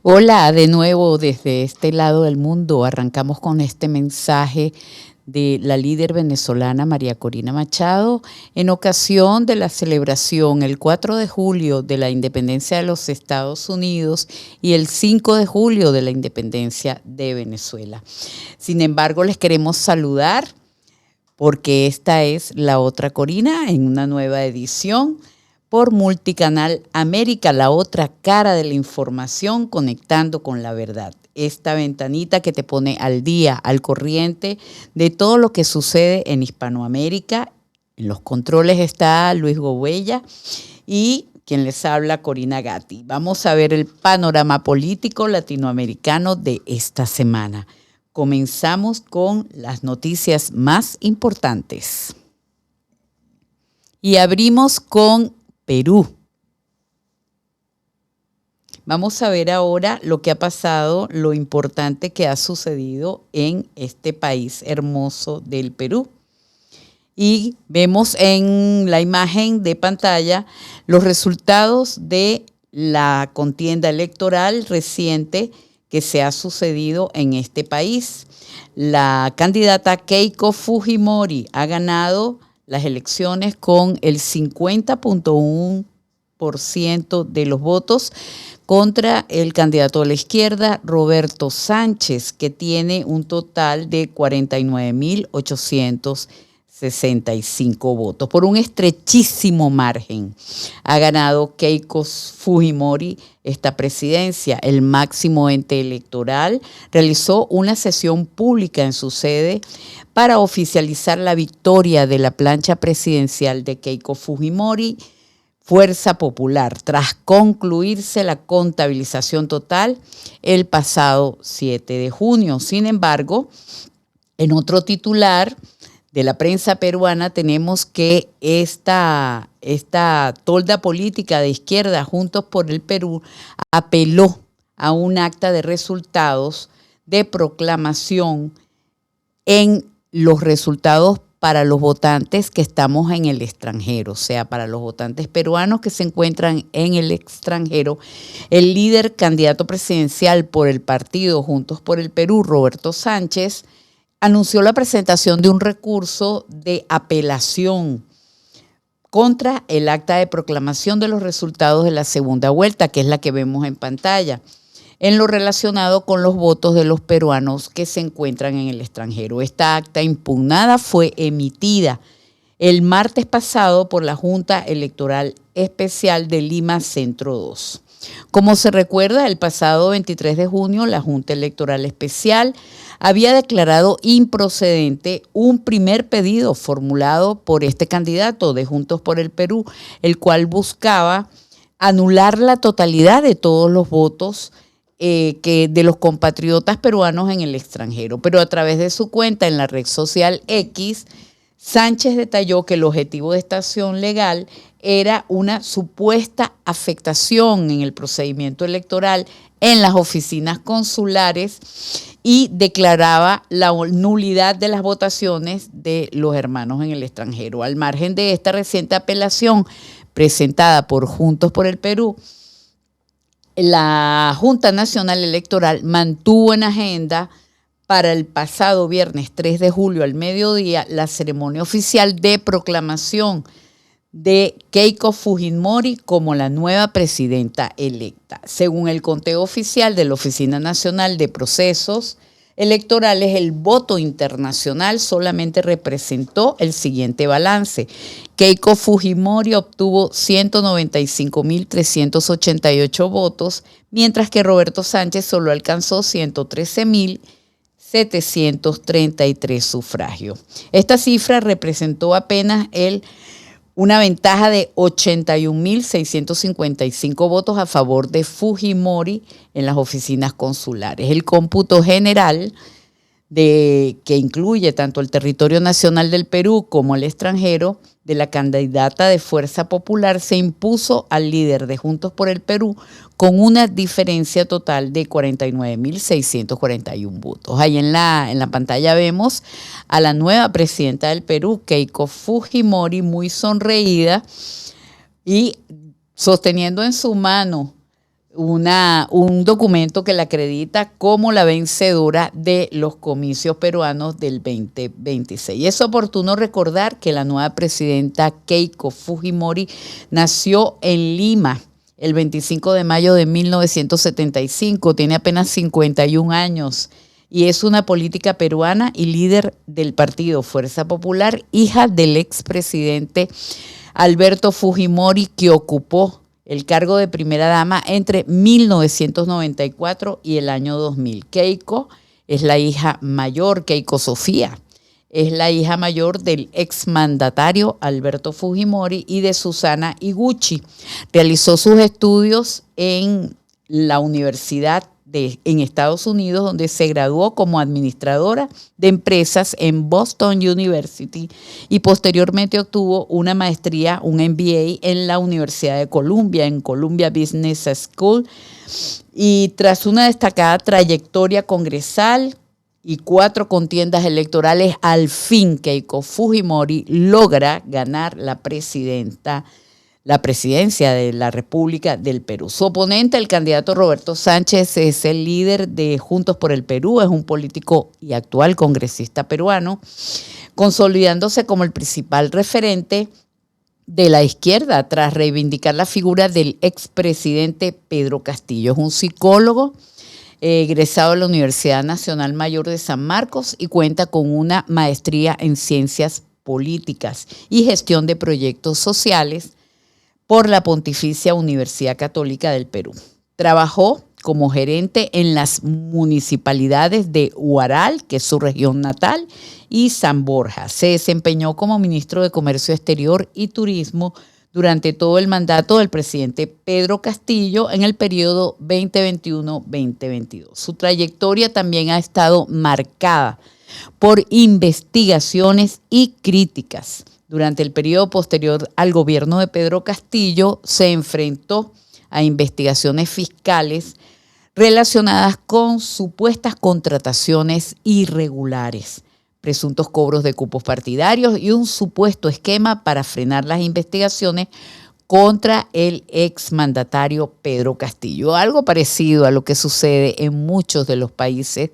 Hola, de nuevo desde este lado del mundo. Arrancamos con este mensaje de la líder venezolana María Corina Machado en ocasión de la celebración el 4 de julio de la independencia de los Estados Unidos y el 5 de julio de la independencia de Venezuela. Sin embargo, les queremos saludar porque esta es La Otra Corina en una nueva edición por Multicanal América, la otra cara de la información conectando con la verdad. Esta ventanita que te pone al día, al corriente de todo lo que sucede en Hispanoamérica. En los controles está Luis Gobella y quien les habla, Corina Gatti. Vamos a ver el panorama político latinoamericano de esta semana. Comenzamos con las noticias más importantes. Y abrimos con Perú. Vamos a ver ahora lo que ha pasado, lo importante que ha sucedido en este país hermoso del Perú. Y vemos en la imagen de pantalla los resultados de la contienda electoral reciente que se ha sucedido en este país. La candidata Keiko Fujimori ha ganado las elecciones con el 50.1% de los votos contra el candidato de la izquierda, Roberto Sánchez, que tiene un total de 49.865 votos. Por un estrechísimo margen ha ganado Keiko Fujimori esta presidencia. El máximo ente electoral realizó una sesión pública en su sede para oficializar la victoria de la plancha presidencial de Keiko Fujimori, Fuerza Popular, tras concluirse la contabilización total el pasado 7 de junio. Sin embargo, en otro titular de la prensa peruana tenemos que esta tolda política de izquierda, Juntos por el Perú, apeló a un acta de resultados de proclamación en los resultados para los votantes que estamos en el extranjero, o sea, para los votantes peruanos que se encuentran en el extranjero. El líder candidato presidencial por el partido Juntos por el Perú, Roberto Sánchez, anunció la presentación de un recurso de apelación contra el acta de proclamación de los resultados de la segunda vuelta, que es la que vemos en pantalla, en lo relacionado con los votos de los peruanos que se encuentran en el extranjero. Esta acta impugnada fue emitida el martes pasado por la Junta Electoral Especial de Lima Centro 2. Como se recuerda, el pasado 23 de junio la Junta Electoral Especial había declarado improcedente un primer pedido formulado por este candidato de Juntos por el Perú, el cual buscaba anular la totalidad de todos los votos de los compatriotas peruanos en el extranjero. Pero a través de su cuenta en la red social X, Sánchez detalló que el objetivo de esta acción legal era una supuesta afectación en el procedimiento electoral en las oficinas consulares y declaraba la nulidad de las votaciones de los hermanos en el extranjero. Al margen de esta reciente apelación presentada por Juntos por el Perú, la Junta Nacional Electoral mantuvo en agenda para el pasado viernes 3 de julio al mediodía la ceremonia oficial de proclamación de Keiko Fujimori como la nueva presidenta electa. Según el conteo oficial de la Oficina Nacional de Procesos Electorales, el voto internacional solamente representó el siguiente balance. Keiko Fujimori obtuvo 195.388 votos, mientras que Roberto Sánchez solo alcanzó 113.733 sufragios. Esta cifra representó apenas una ventaja de 81.655 votos a favor de Fujimori en las oficinas consulares. El cómputo general que incluye tanto el territorio nacional del Perú como el extranjero de la candidata de Fuerza Popular se impuso al líder de Juntos por el Perú con una diferencia total de 49.641 votos. Ahí en la pantalla vemos a la nueva presidenta del Perú, Keiko Fujimori, muy sonreída y sosteniendo en su mano un documento que la acredita como la vencedora de los comicios peruanos del 2026. Es oportuno recordar que la nueva presidenta Keiko Fujimori nació en Lima el 25 de mayo de 1975, tiene apenas 51 años y es una política peruana y líder del partido Fuerza Popular, hija del expresidente Alberto Fujimori, que ocupó el cargo de primera dama entre 1994 y el año 2000. Keiko es la hija mayor, Keiko Sofía, es la hija mayor del exmandatario Alberto Fujimori y de Susana Higuchi. Realizó sus estudios en la Universidad en Estados Unidos, donde se graduó como administradora de empresas en Boston University y posteriormente obtuvo una maestría, un MBA en la Universidad de Columbia, en Columbia Business School. Y tras una destacada trayectoria congresal y 4 contiendas electorales, al fin Keiko Fujimori logra ganar la presidencia de la República del Perú. Su oponente, el candidato Roberto Sánchez, es el líder de Juntos por el Perú, es un político y actual congresista peruano, consolidándose como el principal referente de la izquierda tras reivindicar la figura del expresidente Pedro Castillo. Es un psicólogo egresado de la Universidad Nacional Mayor de San Marcos y cuenta con una maestría en ciencias políticas y gestión de proyectos sociales por la Pontificia Universidad Católica del Perú. Trabajó como gerente en las municipalidades de Huaral, que es su región natal, y San Borja. Se desempeñó como ministro de Comercio Exterior y Turismo durante todo el mandato del presidente Pedro Castillo en el periodo 2021-2022. Su trayectoria también ha estado marcada por investigaciones y críticas. Durante el periodo posterior al gobierno de Pedro Castillo se enfrentó a investigaciones fiscales relacionadas con supuestas contrataciones irregulares, presuntos cobros de cupos partidarios y un supuesto esquema para frenar las investigaciones contra el exmandatario Pedro Castillo. Algo parecido a lo que sucede en muchos de los países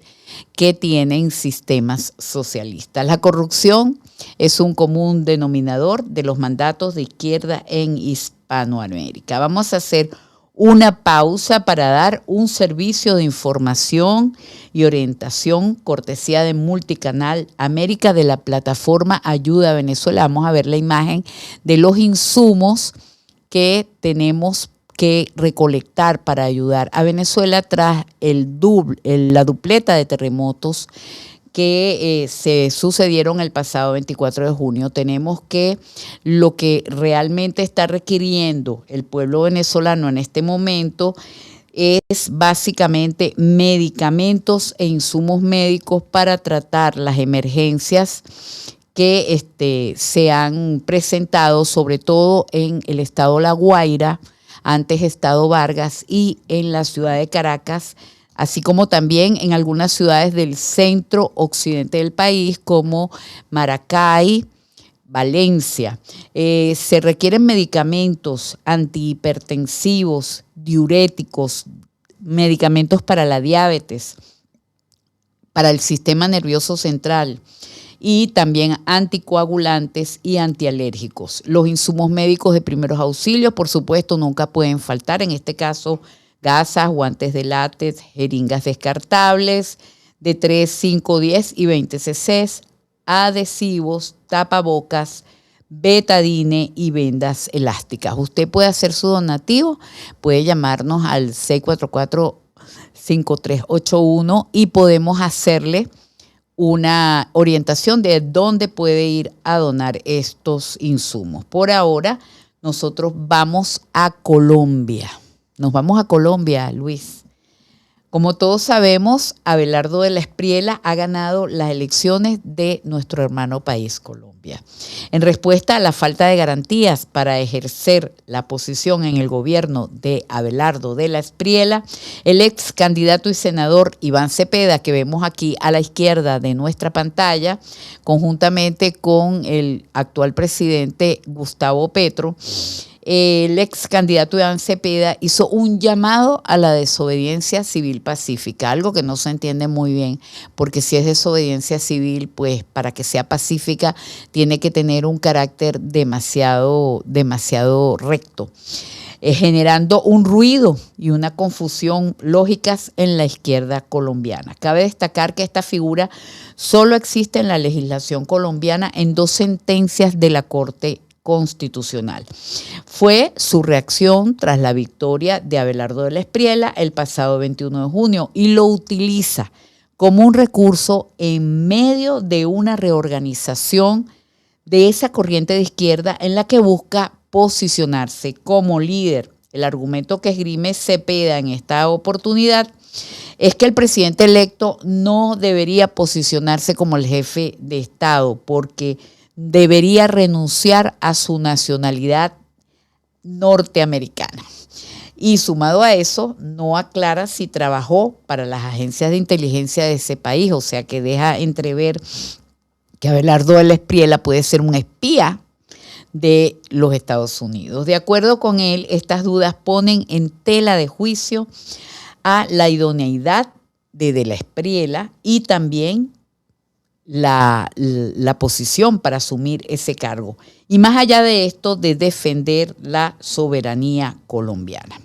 que tienen sistemas socialistas. La corrupción es un común denominador de los mandatos de izquierda en Hispanoamérica. Vamos a hacer una pausa para dar un servicio de información y orientación, cortesía de Multicanal América, de la plataforma Ayuda a Venezuela. Vamos a ver la imagen de los insumos que tenemos que recolectar para ayudar a Venezuela tras la dupleta de terremotos que se sucedieron el pasado 24 de junio. Tenemos que lo que realmente está requiriendo el pueblo venezolano en este momento es básicamente medicamentos e insumos médicos para tratar las emergencias que se han presentado, sobre todo en el estado La Guaira, antes estado Vargas, y en la ciudad de Caracas, así como también en algunas ciudades del centro occidente del país, como Maracay, Valencia. Se requieren medicamentos antihipertensivos, diuréticos, medicamentos para la diabetes, para el sistema nervioso central, y también anticoagulantes y antialérgicos. Los insumos médicos de primeros auxilios, por supuesto, nunca pueden faltar. En este caso, gasas, guantes de látex, jeringas descartables de 3, 5, 10 y 20 cc, adhesivos, tapabocas, betadine y vendas elásticas. Usted puede hacer su donativo, puede llamarnos al 644-5381 y podemos hacerle una orientación de dónde puede ir a donar estos insumos. Por ahora, nosotros vamos a Colombia. Nos vamos a Colombia, Luis. Como todos sabemos, Abelardo de la Espriella ha ganado las elecciones de nuestro hermano país, Colombia. En respuesta a la falta de garantías para ejercer la posición en el gobierno de Abelardo de la Espriella, el ex candidato y senador Iván Cepeda, que vemos aquí a la izquierda de nuestra pantalla, conjuntamente con el actual presidente Gustavo Petro, el ex candidato Iván Cepeda hizo un llamado a la desobediencia civil pacífica, algo que no se entiende muy bien, porque si es desobediencia civil, pues para que sea pacífica tiene que tener un carácter demasiado recto, generando un ruido y una confusión lógicas en la izquierda colombiana. Cabe destacar que esta figura solo existe en la legislación colombiana en 2 sentencias de la Corte Constitucional. Fue su reacción tras la victoria de Abelardo de la Espriella el pasado 21 de junio y lo utiliza como un recurso en medio de una reorganización de esa corriente de izquierda en la que busca posicionarse como líder. El argumento que esgrime Cepeda en esta oportunidad es que el presidente electo no debería posicionarse como el jefe de Estado porque debería renunciar a su nacionalidad norteamericana. Y sumado a eso, no aclara si trabajó para las agencias de inteligencia de ese país, o sea que deja entrever que Abelardo de la Espriella puede ser un espía de los Estados Unidos. De acuerdo con él, estas dudas ponen en tela de juicio a la idoneidad de la Espriella y también la posición para asumir ese cargo. Y más allá de esto, de defender la soberanía colombiana.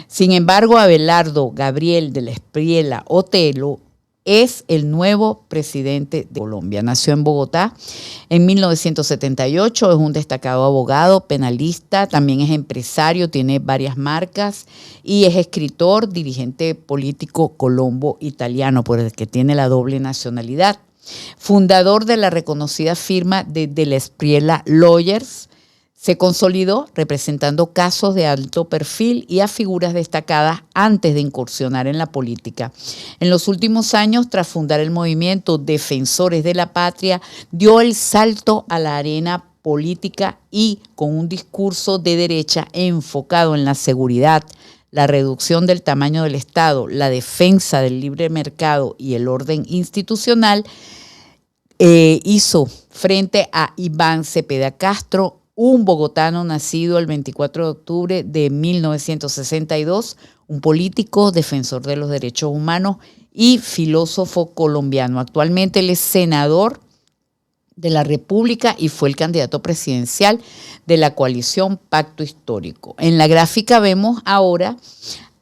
Sin embargo, Abelardo Gabriel de la Espriella Otelo es el nuevo presidente de Colombia. Nació en Bogotá en 1978, es un destacado abogado, penalista, también es empresario, tiene varias marcas y es escritor, dirigente político colombo-italiano, por el que tiene la doble nacionalidad. Fundador de la reconocida firma de la Espriella Lawyers, se consolidó representando casos de alto perfil y a figuras destacadas antes de incursionar en la política. En los últimos años, tras fundar el movimiento Defensores de la Patria, dio el salto a la arena política y con un discurso de derecha enfocado en la seguridad, la reducción del tamaño del Estado, la defensa del libre mercado y el orden institucional, hizo frente a Iván Cepeda Castro, un bogotano nacido el 24 de octubre de 1962, un político, defensor de los derechos humanos y filósofo colombiano. Actualmente él es senador de la República y fue el candidato presidencial de la coalición Pacto Histórico. En la gráfica vemos ahora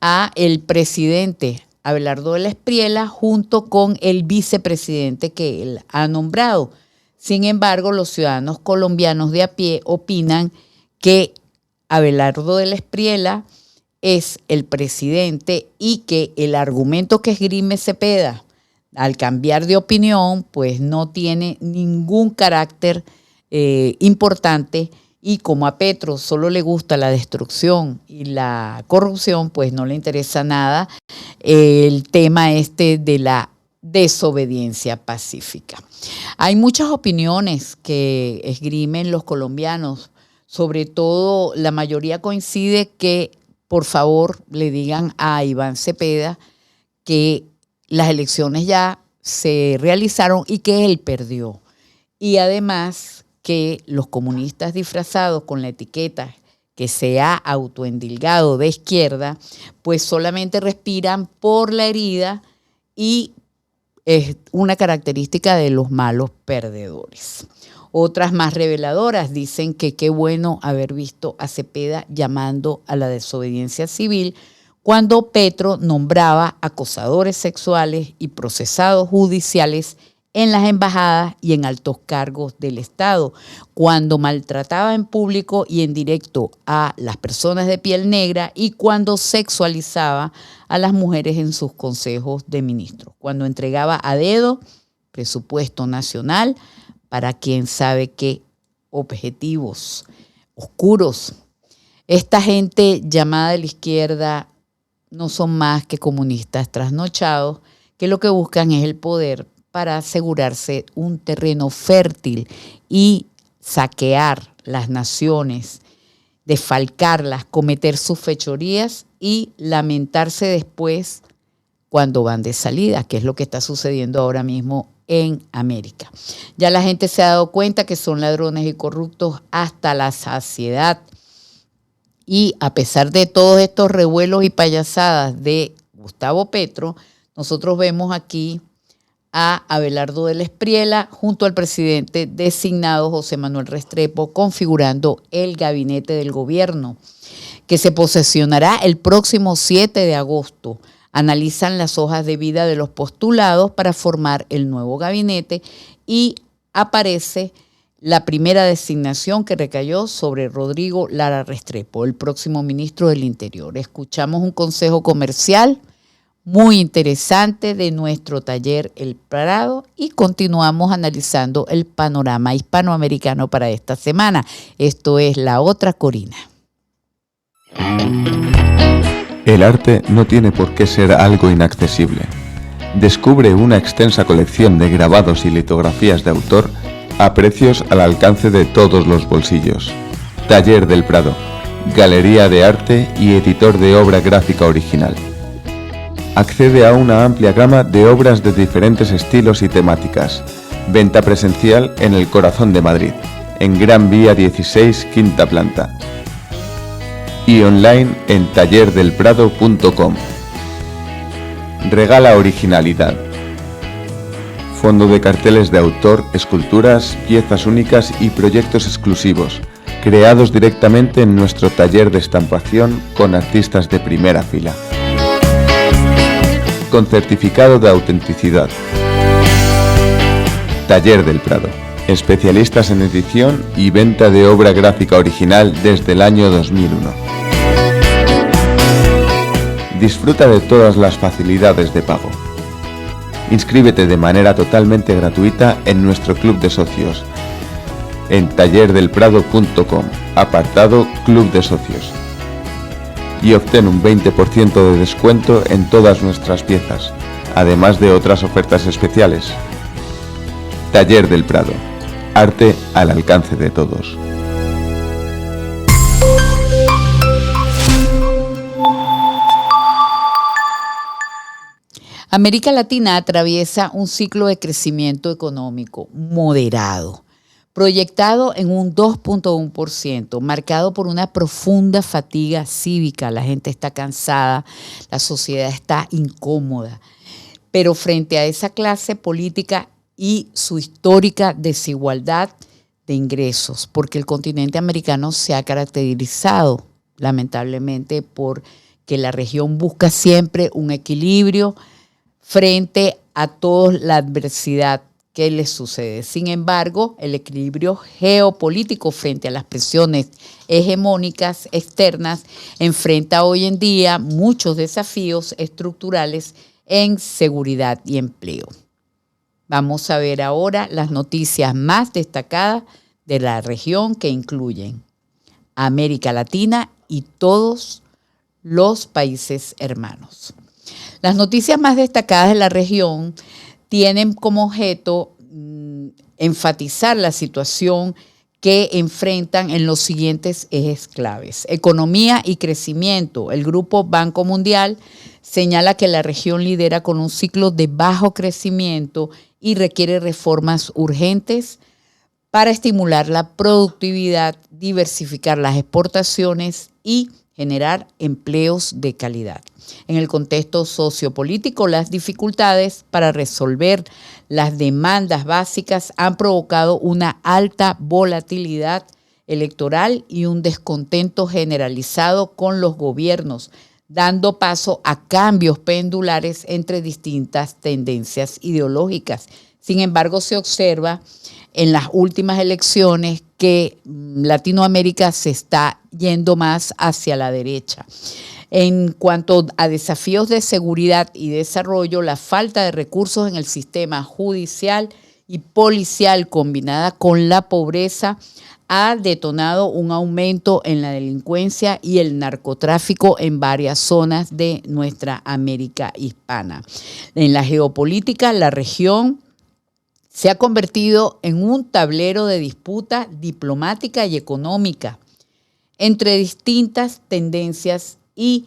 a el presidente Abelardo de la Espriella junto con el vicepresidente que él ha nombrado. Sin embargo, los ciudadanos colombianos de a pie opinan que Abelardo de la Espriella es el presidente y que el argumento que esgrime Cepeda al cambiar de opinión, pues no tiene ningún carácter importante, y como a Petro solo le gusta la destrucción y la corrupción, pues no le interesa nada el tema de la desobediencia pacífica. Hay muchas opiniones que esgrimen los colombianos, sobre todo la mayoría coincide que por favor le digan a Iván Cepeda que las elecciones ya se realizaron y que él perdió. Y además que los comunistas disfrazados con la etiqueta que se ha autoendilgado de izquierda, pues solamente respiran por la herida y es una característica de los malos perdedores. Otras más reveladoras dicen que qué bueno haber visto a Cepeda llamando a la desobediencia civil cuando Petro nombraba acosadores sexuales y procesados judiciales en las embajadas y en altos cargos del Estado, cuando maltrataba en público y en directo a las personas de piel negra y cuando sexualizaba a las mujeres en sus consejos de ministros, cuando entregaba a dedo presupuesto nacional para quién sabe qué objetivos oscuros. Esta gente llamada de la izquierda no son más que comunistas trasnochados que lo que buscan es el poder para asegurarse un terreno fértil y saquear las naciones, desfalcarlas, cometer sus fechorías y lamentarse después cuando van de salida, que es lo que está sucediendo ahora mismo en América. Ya la gente se ha dado cuenta que son ladrones y corruptos hasta la saciedad. Y a pesar de todos estos revuelos y payasadas de Gustavo Petro, nosotros vemos aquí a Abelardo del Espriella junto al presidente designado José Manuel Restrepo configurando el gabinete del gobierno, que se posesionará el próximo 7 de agosto. Analizan las hojas de vida de los postulados para formar el nuevo gabinete y aparece la primera designación que recayó sobre Rodrigo Lara Restrepo, el próximo ministro del Interior. Escuchamos un consejo comercial muy interesante de nuestro taller El Prado y continuamos analizando el panorama hispanoamericano para esta semana. Esto es La Otra Corina. El arte no tiene por qué ser algo inaccesible. Descubre una extensa colección de grabados y litografías de autor a precios al alcance de todos los bolsillos. Taller del Prado, galería de arte y editor de obra gráfica original. Accede a una amplia gama de obras de diferentes estilos y temáticas. Venta presencial en el corazón de Madrid, en Gran Vía 16, quinta planta. Y online en tallerdelprado.com. Regala originalidad. Fondo de carteles de autor, esculturas, piezas únicas y proyectos exclusivos, creados directamente en nuestro taller de estampación con artistas de primera fila. Con certificado de autenticidad. Taller del Prado. Especialistas en edición y venta de obra gráfica original desde el año 2001. Disfruta de todas las facilidades de pago. Inscríbete de manera totalmente gratuita en nuestro club de socios en tallerdelprado.com, apartado Club de Socios. Y obtén un 20% de descuento en todas nuestras piezas, además de otras ofertas especiales. Taller del Prado. Arte al alcance de todos. América Latina atraviesa un ciclo de crecimiento económico moderado, proyectado en un 2.1%, marcado por una profunda fatiga cívica. La gente está cansada, la sociedad está incómoda. Pero frente a esa clase política y su histórica desigualdad de ingresos, porque el continente americano se ha caracterizado, lamentablemente, por que la región busca siempre un equilibrio frente a toda la adversidad que les sucede. Sin embargo, el equilibrio geopolítico frente a las presiones hegemónicas externas enfrenta hoy en día muchos desafíos estructurales en seguridad y empleo. Vamos a ver ahora las noticias más destacadas de la región que incluyen América Latina y todos los países hermanos. Las noticias más destacadas de la región tienen como objeto enfatizar la situación que enfrentan en los siguientes ejes claves. Economía y crecimiento. El Grupo Banco Mundial señala que la región lidera con un ciclo de bajo crecimiento y requiere reformas urgentes para estimular la productividad, diversificar las exportaciones y generar empleos de calidad. En el contexto sociopolítico, las dificultades para resolver las demandas básicas han provocado una alta volatilidad electoral y un descontento generalizado con los gobiernos, dando paso a cambios pendulares entre distintas tendencias ideológicas. Sin embargo, se observa en las últimas elecciones que Latinoamérica se está yendo más hacia la derecha. En cuanto a desafíos de seguridad y desarrollo, la falta de recursos en el sistema judicial y policial combinada con la pobreza ha detonado un aumento en la delincuencia y el narcotráfico en varias zonas de nuestra América hispana. En la geopolítica, la región se ha convertido en un tablero de disputa diplomática y económica entre distintas tendencias y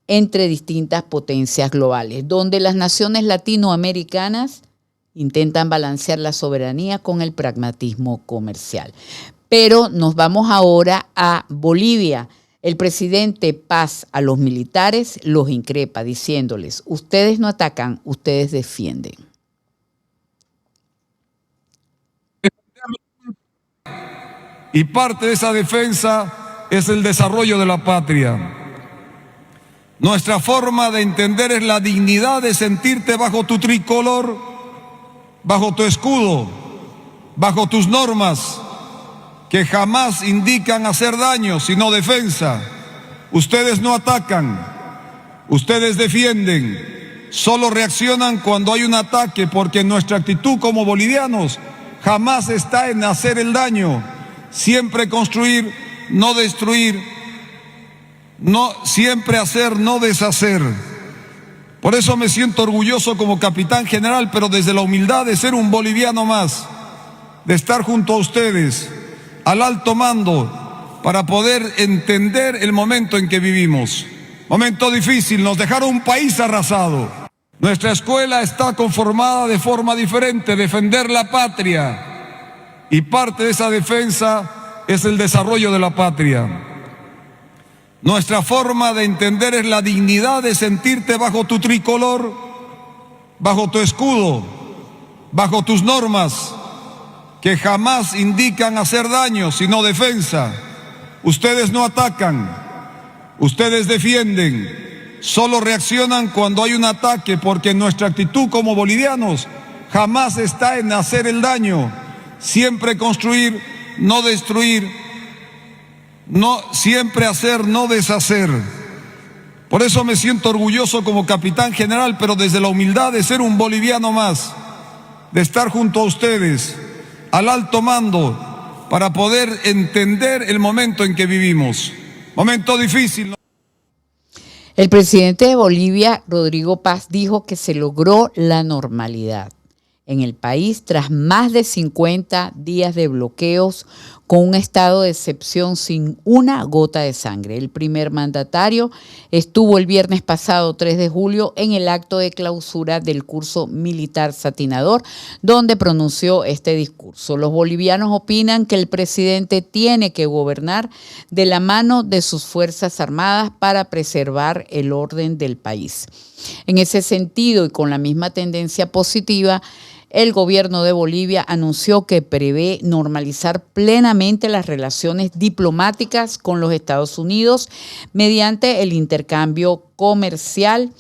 entre distintas potencias globales, donde las naciones latinoamericanas intentan balancear la soberanía con el pragmatismo comercial. Pero nos vamos ahora a Bolivia. El presidente Paz a los militares los increpa diciéndoles: ustedes no atacan, ustedes defienden. Y parte de esa defensa es el desarrollo de la patria. Nuestra forma de entender es la dignidad de sentirte bajo tu tricolor, bajo tu escudo, bajo tus normas, que jamás indican hacer daño, sino defensa. Ustedes no atacan, ustedes defienden, solo reaccionan cuando hay un ataque, porque nuestra actitud como bolivianos jamás está en hacer el daño, siempre construir, no destruir, siempre hacer, no deshacer. Por eso me siento orgulloso como capitán general, pero desde la humildad de ser un boliviano más, de estar junto a ustedes, al alto mando, para poder entender el momento en que vivimos. Momento difícil, nos dejaron un país arrasado. Nuestra escuela está conformada de forma diferente, defender la patria. Y parte de esa defensa es el desarrollo de la patria. Nuestra forma de entender es la dignidad de sentirte bajo tu tricolor, bajo tu escudo, bajo tus normas, que jamás indican hacer daño, sino defensa. Ustedes no atacan, ustedes defienden, solo reaccionan cuando hay un ataque, porque nuestra actitud como bolivianos jamás está en hacer el daño, siempre construir, no destruir, siempre hacer, no deshacer. Por eso me siento orgulloso como capitán general, pero desde la humildad de ser un boliviano más, de estar junto a ustedes, al alto mando, para poder entender el momento en que vivimos. Momento difícil. El presidente de Bolivia, Rodrigo Paz, dijo que se logró la normalidad en el país tras más de 50 días de bloqueos, con un estado de excepción sin una gota de sangre. El primer mandatario estuvo el viernes pasado, 3 de julio, en el acto de clausura del curso militar Satinador, donde pronunció este discurso. Los bolivianos opinan que el presidente tiene que gobernar de la mano de sus Fuerzas Armadas para preservar el orden del país. En ese sentido, y con la misma tendencia positiva, el gobierno de Bolivia anunció que prevé normalizar plenamente las relaciones diplomáticas con los Estados Unidos mediante el intercambio comercial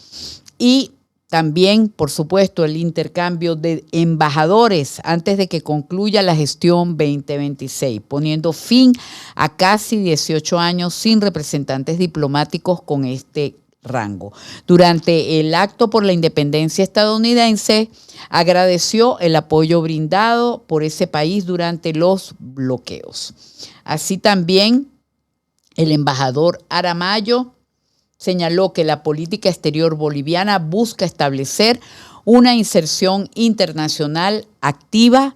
y también, por supuesto, el intercambio de embajadores antes de que concluya la gestión 2026, poniendo fin a casi 18 años sin representantes diplomáticos con este rango. Durante el acto por la independencia estadounidense, agradeció el apoyo brindado por ese país durante los bloqueos. Así también, el embajador Aramayo señaló que la política exterior boliviana busca establecer una inserción internacional activa,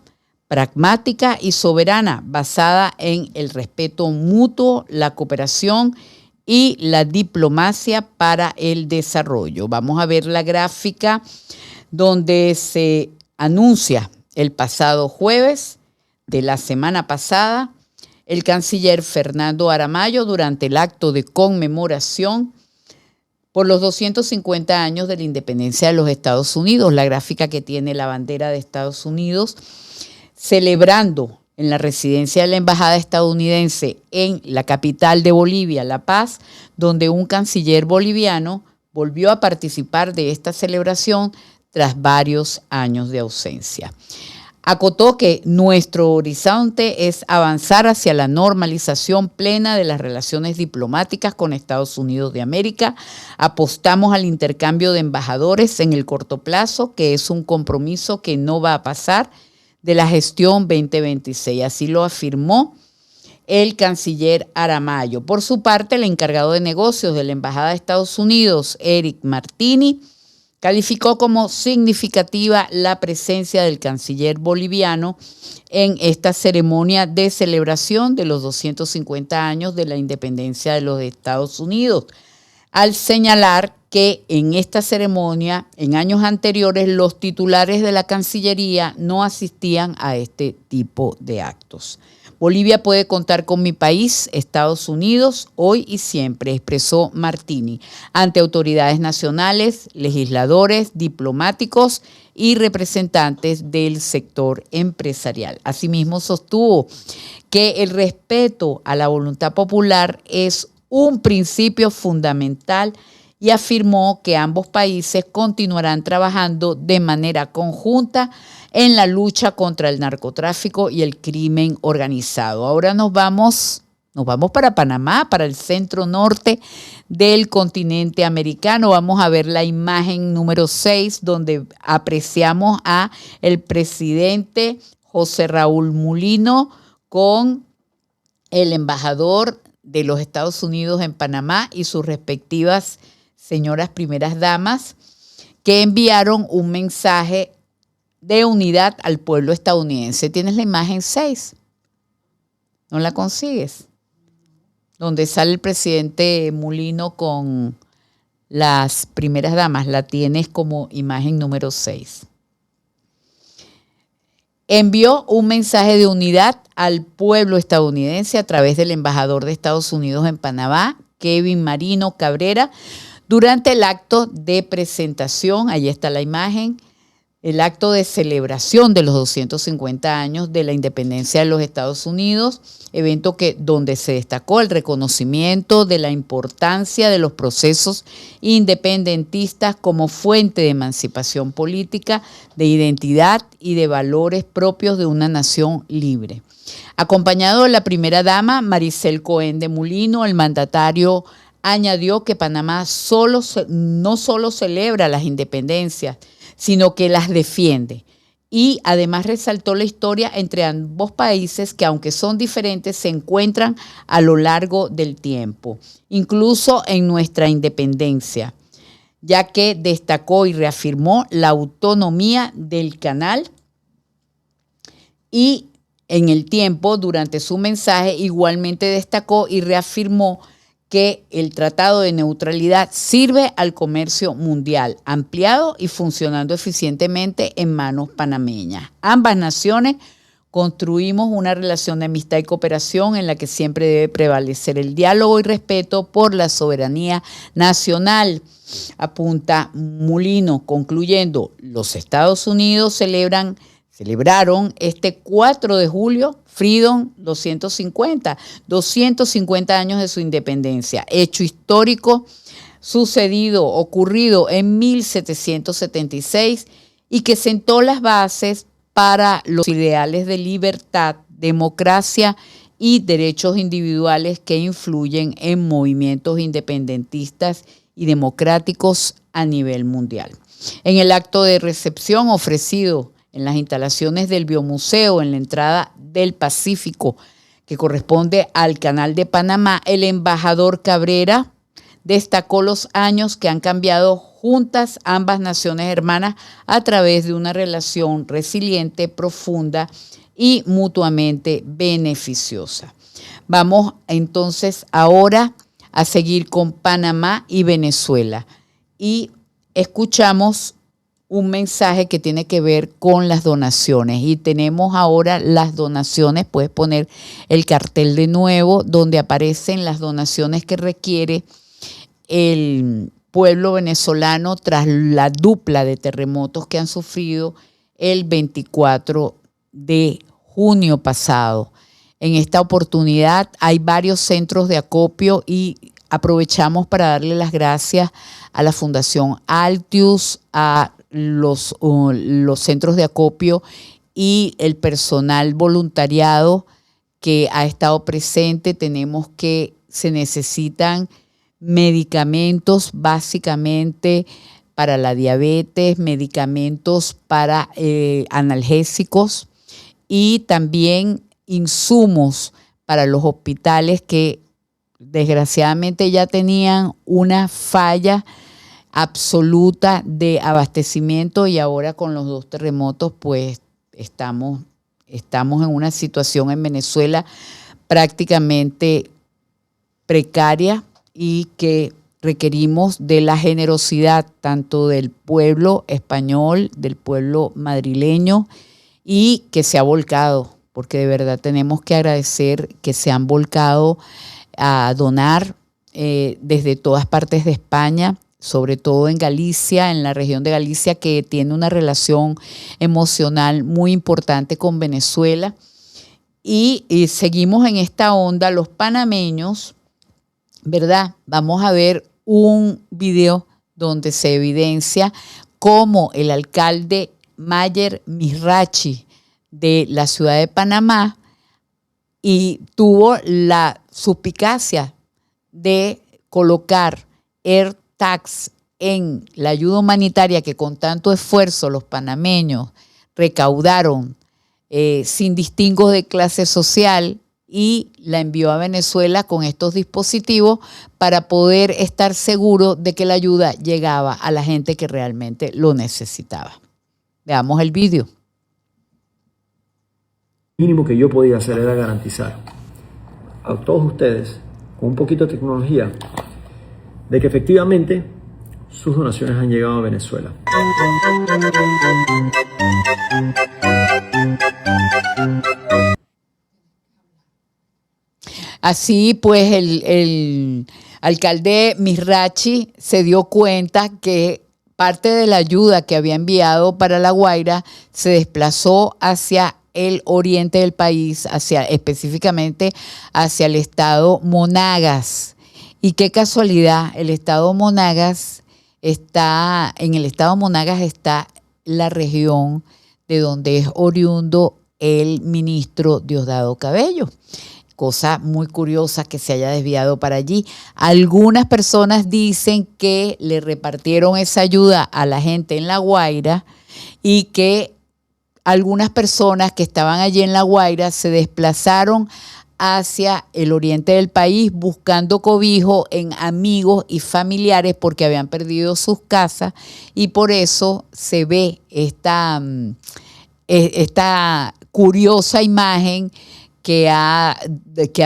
pragmática y soberana, basada en el respeto mutuo, la cooperación y la diplomacia para el desarrollo. Vamos a ver la gráfica donde se anuncia el pasado jueves de la semana pasada, el canciller Fernando Aramayo, durante el acto de conmemoración por los 250 años de la independencia de los Estados Unidos, la gráfica que tiene la bandera de Estados Unidos, celebrando en la residencia de la embajada estadounidense en la capital de Bolivia, La Paz, donde un canciller boliviano volvió a participar de esta celebración tras varios años de ausencia. Acotó que nuestro horizonte es avanzar hacia la normalización plena de las relaciones diplomáticas con Estados Unidos de América. Apostamos al intercambio de embajadores en el corto plazo, que es un compromiso que no va a pasar de la gestión 2026. Así lo afirmó el canciller Aramayo. Por su parte, el encargado de negocios de la Embajada de Estados Unidos, Eric Martini, calificó como significativa la presencia del canciller boliviano en esta ceremonia de celebración de los 250 años de la independencia de los Estados Unidos, al señalar que en esta ceremonia, en años anteriores, los titulares de la Cancillería no asistían a este tipo de actos. Bolivia puede contar con mi país, Estados Unidos, hoy y siempre, expresó Martini, ante autoridades nacionales, legisladores, diplomáticos y representantes del sector empresarial. Asimismo, sostuvo que el respeto a la voluntad popular es un principio fundamental y afirmó que ambos países continuarán trabajando de manera conjunta en la lucha contra el narcotráfico y el crimen organizado. Ahora nos vamos para Panamá, para el centro norte del continente americano. Vamos a ver la imagen número 6, donde apreciamos a el presidente José Raúl Mulino con el embajador de los Estados Unidos en Panamá y sus respectivas señoras primeras damas, que enviaron un mensaje de unidad al pueblo estadounidense. ¿Tienes la imagen 6? ¿No la consigues? Donde sale el presidente Mulino con las primeras damas. La tienes como imagen número 6. Envió un mensaje de unidad al pueblo estadounidense a través del embajador de Estados Unidos en Panamá, Kevin Marino Cabrera, durante el acto de presentación. Allí está la imagen. El acto de celebración de los 250 años de la independencia de los Estados Unidos, evento donde se destacó el reconocimiento de la importancia de los procesos independentistas como fuente de emancipación política, de identidad y de valores propios de una nación libre. Acompañado de la primera dama, Maricel Cohen de Mulino, el mandatario añadió que Panamá no solo celebra las independencias, sino que las defiende. Y además resaltó la historia entre ambos países que, aunque son diferentes, se encuentran a lo largo del tiempo, incluso en nuestra independencia, ya que destacó y reafirmó la autonomía del canal y en el tiempo, durante su mensaje, igualmente destacó y reafirmó que el Tratado de Neutralidad sirve al comercio mundial, ampliado y funcionando eficientemente en manos panameñas. Ambas naciones construimos una relación de amistad y cooperación en la que siempre debe prevalecer el diálogo y respeto por la soberanía nacional, apunta Mulino, concluyendo: los Estados Unidos celebraron este 4 de julio Freedom 250 años de su independencia, hecho histórico ocurrido en 1776 y que sentó las bases para los ideales de libertad, democracia y derechos individuales que influyen en movimientos independentistas y democráticos a nivel mundial. En el acto de recepción ofrecido en las instalaciones del Biomuseo en la entrada del Pacífico, que corresponde al Canal de Panamá, el embajador Cabrera destacó los años que han cambiado juntas ambas naciones hermanas a través de una relación resiliente, profunda y mutuamente beneficiosa. Vamos entonces ahora a seguir con Panamá y Venezuela y escuchamos un mensaje que tiene que ver con las donaciones. Y tenemos ahora las donaciones, puedes poner el cartel de nuevo, donde aparecen las donaciones que requiere el pueblo venezolano tras la dupla de terremotos que han sufrido el 24 de junio pasado. En esta oportunidad hay varios centros de acopio y aprovechamos para darle las gracias a la Fundación Altius, a los centros de acopio y el personal voluntariado que ha estado presente. Tenemos que se necesitan medicamentos básicamente para la diabetes, medicamentos para analgésicos y también insumos para los hospitales que desgraciadamente ya tenían una falla absoluta de abastecimiento y ahora con los 2 terremotos pues estamos en una situación en Venezuela prácticamente precaria y que requerimos de la generosidad tanto del pueblo español, del pueblo madrileño, y que se ha volcado, porque de verdad tenemos que agradecer que se han volcado a donar desde todas partes de España, sobre todo en Galicia, en la región de Galicia, que tiene una relación emocional muy importante con Venezuela. Y seguimos en esta onda, los panameños, ¿verdad? Vamos a ver un video donde se evidencia cómo el alcalde Mayer Mizrachi de la ciudad de Panamá y tuvo la suspicacia de colocar AirTags en la ayuda humanitaria que con tanto esfuerzo los panameños recaudaron sin distingos de clase social, y la envió a Venezuela con estos dispositivos para poder estar seguro de que la ayuda llegaba a la gente que realmente lo necesitaba. Veamos el vídeo. Lo mínimo que yo podía hacer era garantizar a todos ustedes, con un poquito de tecnología, de que efectivamente sus donaciones han llegado a Venezuela. Así pues, el alcalde Mizrachi se dio cuenta que parte de la ayuda que había enviado para La Guaira se desplazó hacia el oriente del país, específicamente hacia el estado Monagas. Y qué casualidad, en el estado Monagas está la región de donde es oriundo el ministro Diosdado Cabello. Cosa muy curiosa que se haya desviado para allí. Algunas personas dicen que le repartieron esa ayuda a la gente en La Guaira y que algunas personas que estaban allí en La Guaira se desplazaron hacia el oriente del país buscando cobijo en amigos y familiares porque habían perdido sus casas, y por eso se ve esta curiosa imagen que ha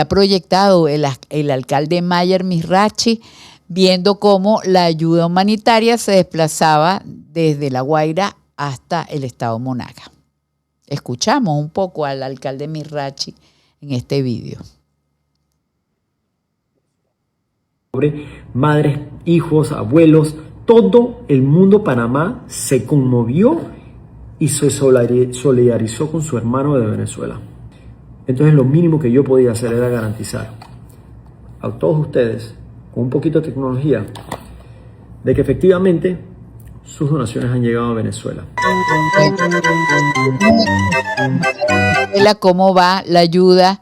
proyectado el alcalde Mayer Mizrachi, viendo cómo la ayuda humanitaria se desplazaba desde La Guaira hasta el estado Monagas. Escuchamos un poco al alcalde Mizrachi en este vídeo. Madres, hijos, abuelos, todo el mundo Panamá se conmovió y se solidarizó con su hermano de Venezuela. Entonces lo mínimo que yo podía hacer era garantizar a todos ustedes, con un poquito de tecnología, de que efectivamente sus donaciones han llegado a Venezuela. ¿Cómo va la ayuda?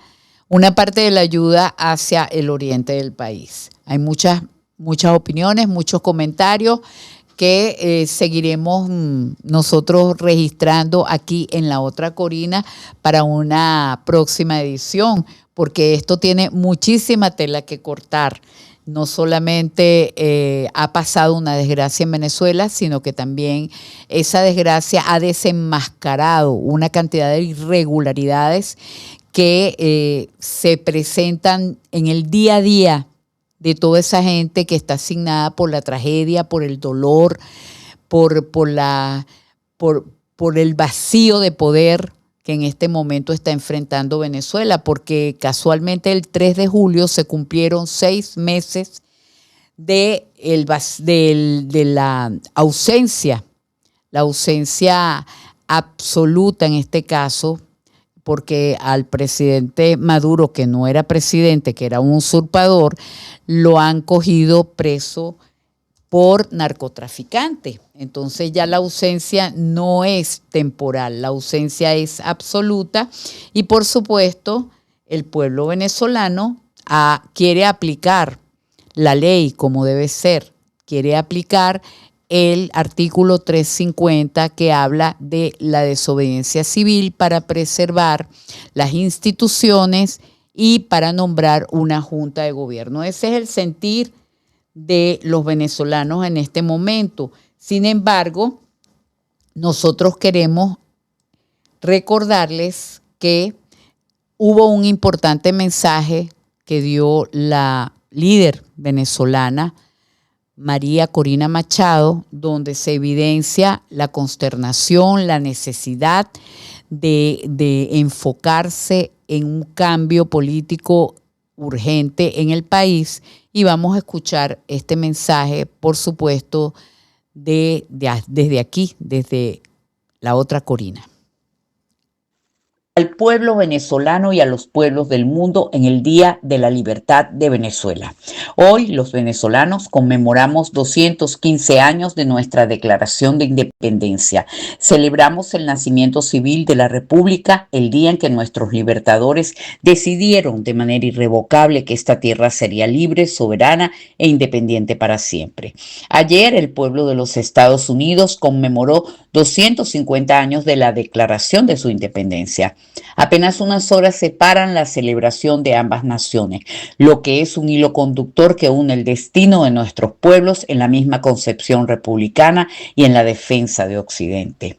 Una parte de la ayuda hacia el oriente del país. Hay muchas opiniones, muchos comentarios que seguiremos nosotros registrando aquí en La Otra Corina para una próxima edición, porque esto tiene muchísima tela que cortar. No solamente ha pasado una desgracia en Venezuela, sino que también esa desgracia ha desenmascarado una cantidad de irregularidades que se presentan en el día a día de toda esa gente que está asignada por la tragedia, por el dolor, por el vacío de poder que en este momento está enfrentando Venezuela, porque casualmente el 3 de julio se cumplieron 6 meses de la ausencia absoluta en este caso, porque al presidente Maduro, que no era presidente, que era un usurpador, lo han cogido preso por narcotraficante. Entonces ya la ausencia no es temporal, la ausencia es absoluta, y por supuesto el pueblo venezolano quiere aplicar la ley como debe ser, quiere aplicar el artículo 350 que habla de la desobediencia civil para preservar las instituciones y para nombrar una junta de gobierno. Ese es el sentir de los venezolanos en este momento. Sin embargo, nosotros queremos recordarles que hubo un importante mensaje que dio la líder venezolana, María Corina Machado, donde se evidencia la consternación, la necesidad de enfocarse en un cambio político urgente en el país. Y vamos a escuchar este mensaje, por supuesto, desde aquí, desde la otra Corina. Al pueblo venezolano y a los pueblos del mundo en el Día de la Libertad de Venezuela. Hoy los venezolanos conmemoramos 215 años de nuestra Declaración de Independencia. Celebramos el nacimiento civil de la República, el día en que nuestros libertadores decidieron de manera irrevocable que esta tierra sería libre, soberana e independiente para siempre. Ayer el pueblo de los Estados Unidos conmemoró 250 años de la declaración de su independencia. Apenas unas horas separan la celebración de ambas naciones, lo que es un hilo conductor que une el destino de nuestros pueblos en la misma concepción republicana y en la defensa de Occidente.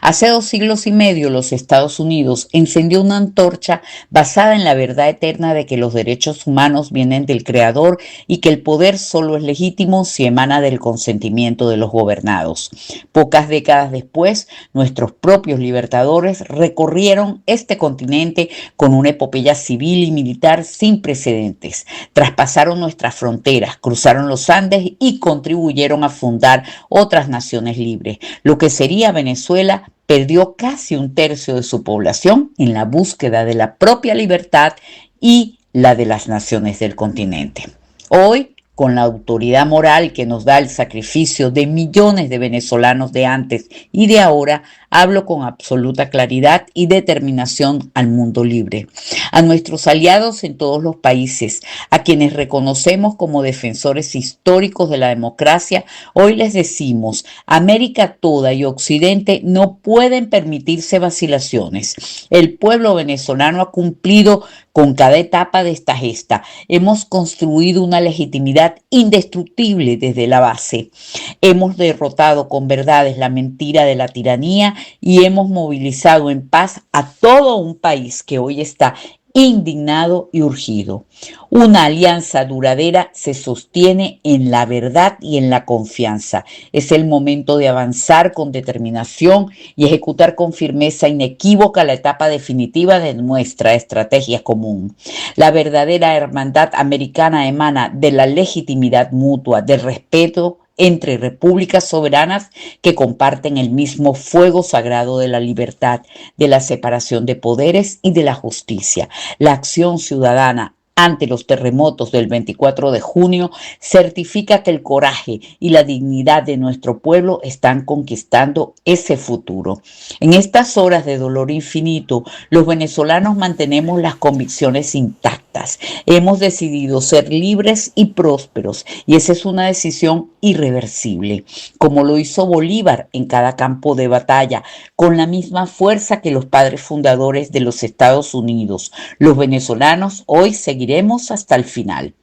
Hace 2 siglos y medio los Estados Unidos encendió una antorcha basada en la verdad eterna de que los derechos humanos vienen del Creador y que el poder solo es legítimo si emana del consentimiento de los gobernados. Pocas décadas después, nuestros propios libertadores recorrieron este continente con una epopeya civil y militar sin precedentes. Traspasaron nuestras fronteras, cruzaron los Andes y contribuyeron a fundar otras naciones libres, lo que sería Venezuela. Perdió casi 1/3 de su población en la búsqueda de la propia libertad y la de las naciones del continente. Hoy, con la autoridad moral que nos da el sacrificio de millones de venezolanos de antes y de ahora, hablo con absoluta claridad y determinación al mundo libre. A nuestros aliados en todos los países, a quienes reconocemos como defensores históricos de la democracia, hoy les decimos: América toda y Occidente no pueden permitirse vacilaciones. El pueblo venezolano ha cumplido con cada etapa de esta gesta. Hemos construido una legitimidad indestructible desde la base. Hemos derrotado con verdades la mentira de la tiranía y hemos movilizado en paz a todo un país que hoy está indignado y urgido. Una alianza duradera se sostiene en la verdad y en la confianza. Es el momento de avanzar con determinación y ejecutar con firmeza inequívoca la etapa definitiva de nuestra estrategia común. La verdadera hermandad americana emana de la legitimidad mutua, del respeto entre repúblicas soberanas que comparten el mismo fuego sagrado de la libertad, de la separación de poderes y de la justicia. La acción ciudadana ante los terremotos del 24 de junio certifica que el coraje y la dignidad de nuestro pueblo están conquistando ese futuro. En estas horas de dolor infinito, los venezolanos mantenemos las convicciones intactas. Hemos decidido ser libres y prósperos, y esa es una decisión irreversible, como lo hizo Bolívar en cada campo de batalla, con la misma fuerza que los padres fundadores de los Estados Unidos. Los venezolanos hoy seguiremos hasta el final.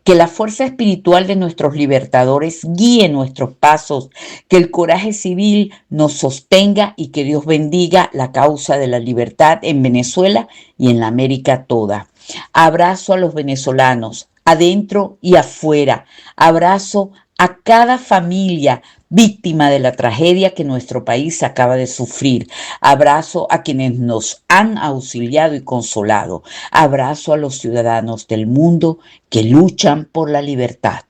Que la fuerza espiritual de nuestros libertadores guíe nuestros pasos, que el coraje civil nos sostenga y que Dios bendiga la causa de la libertad en Venezuela y en la América toda. Abrazo a los venezolanos, adentro y afuera. Abrazo a cada familia víctima de la tragedia que nuestro país acaba de sufrir. Abrazo a quienes nos han auxiliado y consolado. Abrazo a los ciudadanos del mundo que luchan por la libertad.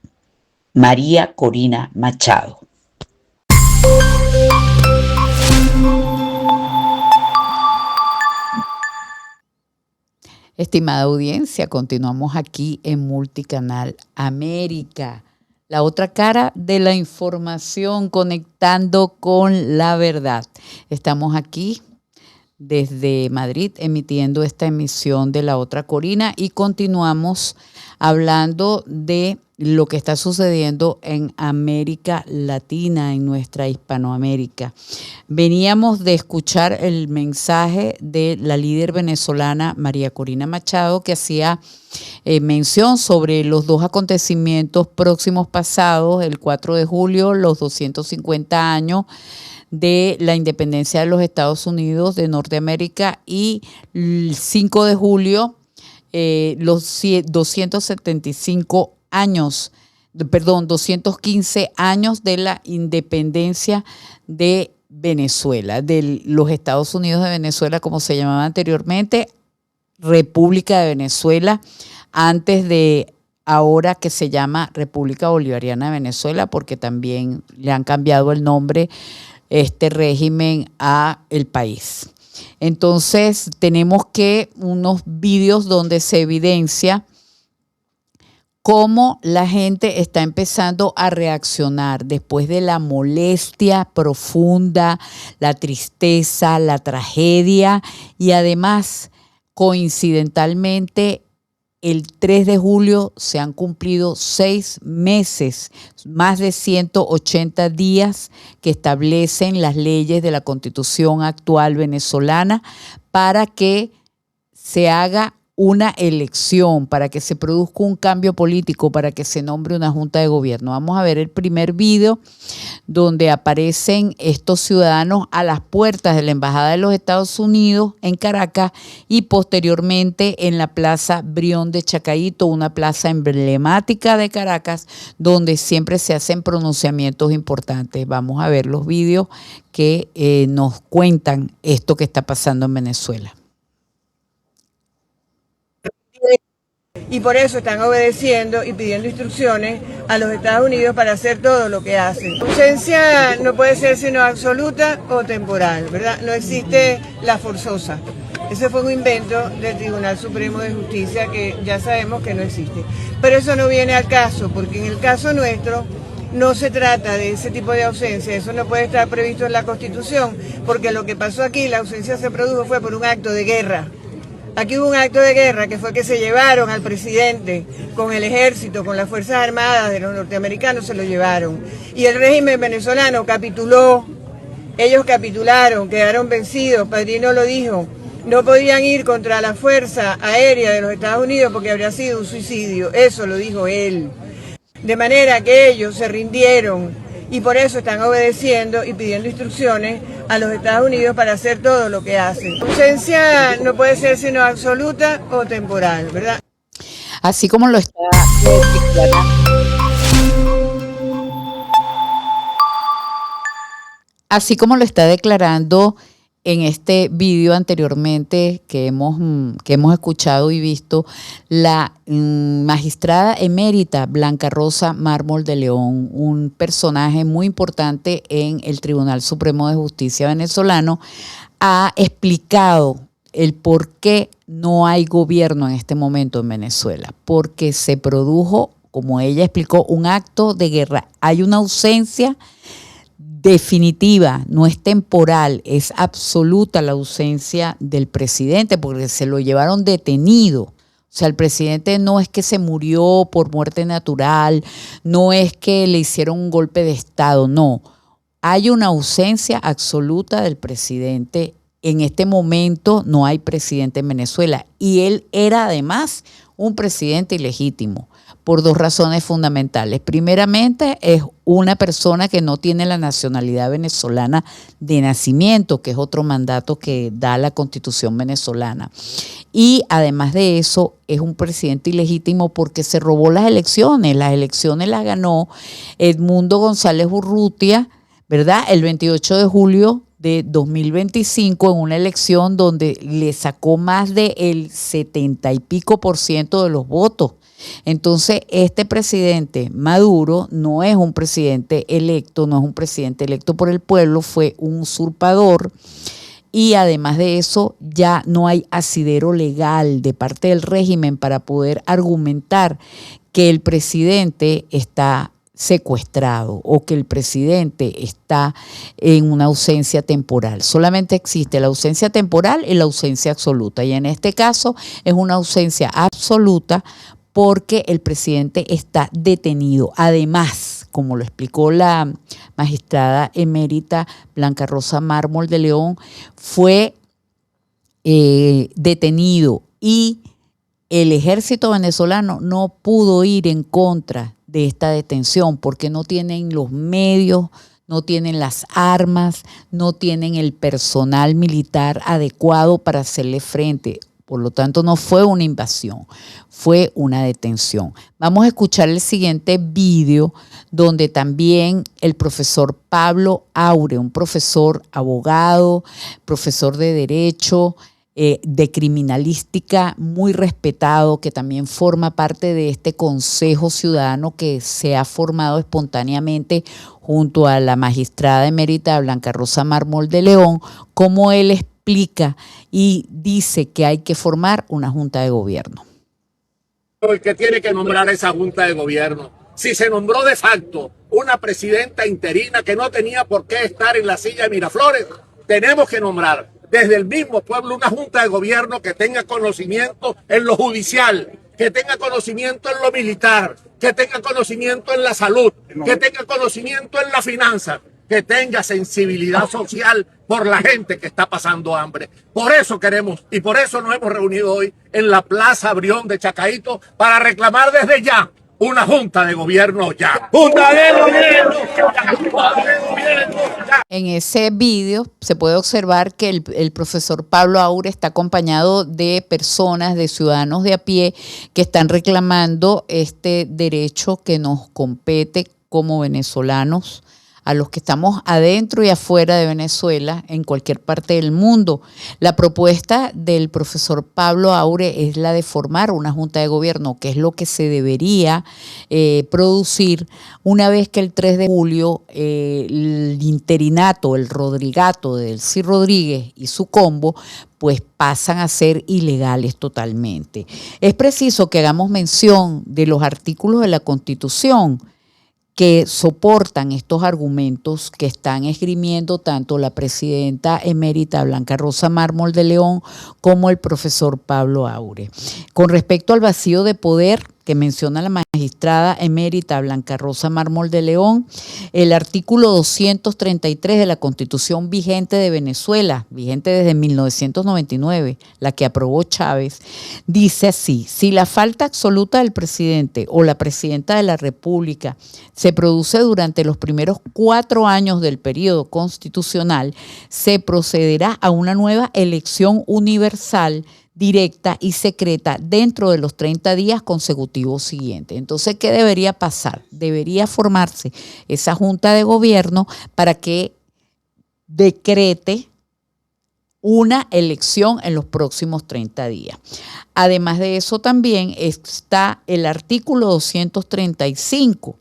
María Corina Machado. Estimada audiencia, continuamos aquí en Multicanal América, la otra cara de la información, conectando con la verdad. Estamos aquí desde Madrid emitiendo esta emisión de La Otra Corina y continuamos hablando de lo que está sucediendo en América Latina, en nuestra Hispanoamérica. Veníamos de escuchar el mensaje de la líder venezolana María Corina Machado, que hacía mención sobre los 2 acontecimientos próximos pasados, el 4 de julio, los 250 años de la independencia de los Estados Unidos de Norteamérica, y el 5 de julio, los 275 años 215 años de la independencia de Venezuela, de los Estados Unidos de Venezuela, como se llamaba anteriormente, República de Venezuela, antes de ahora que se llama República Bolivariana de Venezuela, porque también le han cambiado el nombre, este régimen, a el país. Entonces tenemos que unos vídeos donde se evidencia cómo la gente está empezando a reaccionar después de la molestia profunda, la tristeza, la tragedia, y además, coincidentalmente, el 3 de julio se han cumplido 6 meses, más de 180 días que establecen las leyes de la Constitución actual venezolana para que se haga una elección, para que se produzca un cambio político, para que se nombre una junta de gobierno. Vamos a ver el primer video donde aparecen estos ciudadanos a las puertas de la Embajada de los Estados Unidos en Caracas y posteriormente en la Plaza Brión de Chacaíto, una plaza emblemática de Caracas donde siempre se hacen pronunciamientos importantes. Vamos a ver los videos que nos cuentan esto que está pasando en Venezuela. Y por eso están obedeciendo y pidiendo instrucciones a los Estados Unidos para hacer todo lo que hacen. La ausencia no puede ser sino absoluta o temporal, ¿verdad? No existe la forzosa. Ese fue un invento del Tribunal Supremo de Justicia que ya sabemos que no existe. Pero eso no viene al caso, porque en el caso nuestro no se trata de ese tipo de ausencia. Eso no puede estar previsto en la Constitución, porque lo que pasó aquí, la ausencia se produjo fue por un acto de guerra. Aquí hubo un acto de guerra que fue que se llevaron al presidente con el ejército, con las Fuerzas Armadas de los norteamericanos, se lo llevaron. Y el régimen venezolano capituló, ellos capitularon, quedaron vencidos, Padrino lo dijo, no podían ir contra la Fuerza Aérea de los Estados Unidos porque habría sido un suicidio, eso lo dijo él. De manera que ellos se rindieron y por eso están obedeciendo y pidiendo instrucciones a los Estados Unidos para hacer todo lo que hacen. La ausencia no puede ser sino absoluta o temporal, ¿verdad? Así como lo está declarando. Así como lo está declarando en este video anteriormente que hemos escuchado y visto, la magistrada emérita Blanca Rosa Mármol de León, un personaje muy importante en el Tribunal Supremo de Justicia venezolano, ha explicado el por qué no hay gobierno en este momento en Venezuela, porque se produjo, como ella explicó, un acto de guerra. Hay una ausencia definitiva, no es temporal, es absoluta la ausencia del presidente porque se lo llevaron detenido. O sea, el presidente no es que se murió por muerte natural, no es que le hicieron un golpe de Estado, no. Hay una ausencia absoluta del presidente. En este momento no hay presidente en Venezuela y él era además un presidente ilegítimo por dos razones fundamentales. Primeramente, es una persona que no tiene la nacionalidad venezolana de nacimiento, que es otro mandato que da la Constitución venezolana. Y además de eso, es un presidente ilegítimo porque se robó las elecciones. Las elecciones las ganó Edmundo González Urrutia, ¿verdad? El 28 de julio de 2025 en una elección donde le sacó más del 70 y pico % de los votos. Entonces, este presidente Maduro no es un presidente electo, no es un presidente electo por el pueblo, fue un usurpador y además de eso ya no hay asidero legal de parte del régimen para poder argumentar que el presidente está secuestrado o que el presidente está en una ausencia temporal. Solamente existe la ausencia temporal y la ausencia absoluta y en este caso es una ausencia absoluta porque el presidente está detenido. Además, como lo explicó la magistrada emérita Blanca Rosa Mármol de León, fue detenido y el ejército venezolano no pudo ir en contra de esta detención porque no tienen los medios, no tienen las armas, no tienen el personal militar adecuado para hacerle frente. Por lo tanto, no fue una invasión, fue una detención. Vamos a escuchar el siguiente vídeo donde también el profesor Pablo Aure, un profesor abogado, profesor de Derecho, de criminalística muy respetado, que también forma parte de este Consejo Ciudadano que se ha formado espontáneamente junto a la magistrada emérita Blanca Rosa Mármol de León, como él explica y dice que hay que formar una junta de gobierno. El que tiene que nombrar esa junta de gobierno. Si se nombró de facto una presidenta interina que no tenía por qué estar en la silla de Miraflores, tenemos que nombrar desde el mismo pueblo una junta de gobierno que tenga conocimiento en lo judicial, que tenga conocimiento en lo militar, que tenga conocimiento en la salud, que tenga conocimiento en la finanza, que tenga sensibilidad social por la gente que está pasando hambre. Por eso queremos y por eso nos hemos reunido hoy en la Plaza Brión de Chacaíto para reclamar desde ya una junta de gobierno ya. ¡Junta de gobierno! ¡Junta de gobierno ya! En ese vídeo se puede observar que el profesor Pablo Aure está acompañado de personas, de ciudadanos de a pie que están reclamando este derecho que nos compete como venezolanos, a los que estamos adentro y afuera de Venezuela, en cualquier parte del mundo. La propuesta del profesor Pablo Aure es la de formar una junta de gobierno, que es lo que se debería producir una vez que el 3 de julio el interinato, el rodrigato de Delcy Rodríguez y su combo, pues pasan a ser ilegales totalmente. Es preciso que hagamos mención de los artículos de la Constitución que soportan estos argumentos que están esgrimiendo tanto la presidenta emérita Blanca Rosa Mármol de León como el profesor Pablo Aure. Con respecto al vacío de poder que menciona la magistrada emérita Blanca Rosa Mármol de León, el artículo 233 de la Constitución vigente de Venezuela, vigente desde 1999, la que aprobó Chávez, dice así: si la falta absoluta del presidente o la presidenta de la República se produce durante los primeros 4 años del periodo constitucional, se procederá a una nueva elección universal, directa y secreta dentro de los 30 días consecutivos siguientes. Entonces, ¿qué debería pasar? Debería formarse esa junta de gobierno para que decrete una elección en los próximos 30 días. Además de eso, también está el artículo 235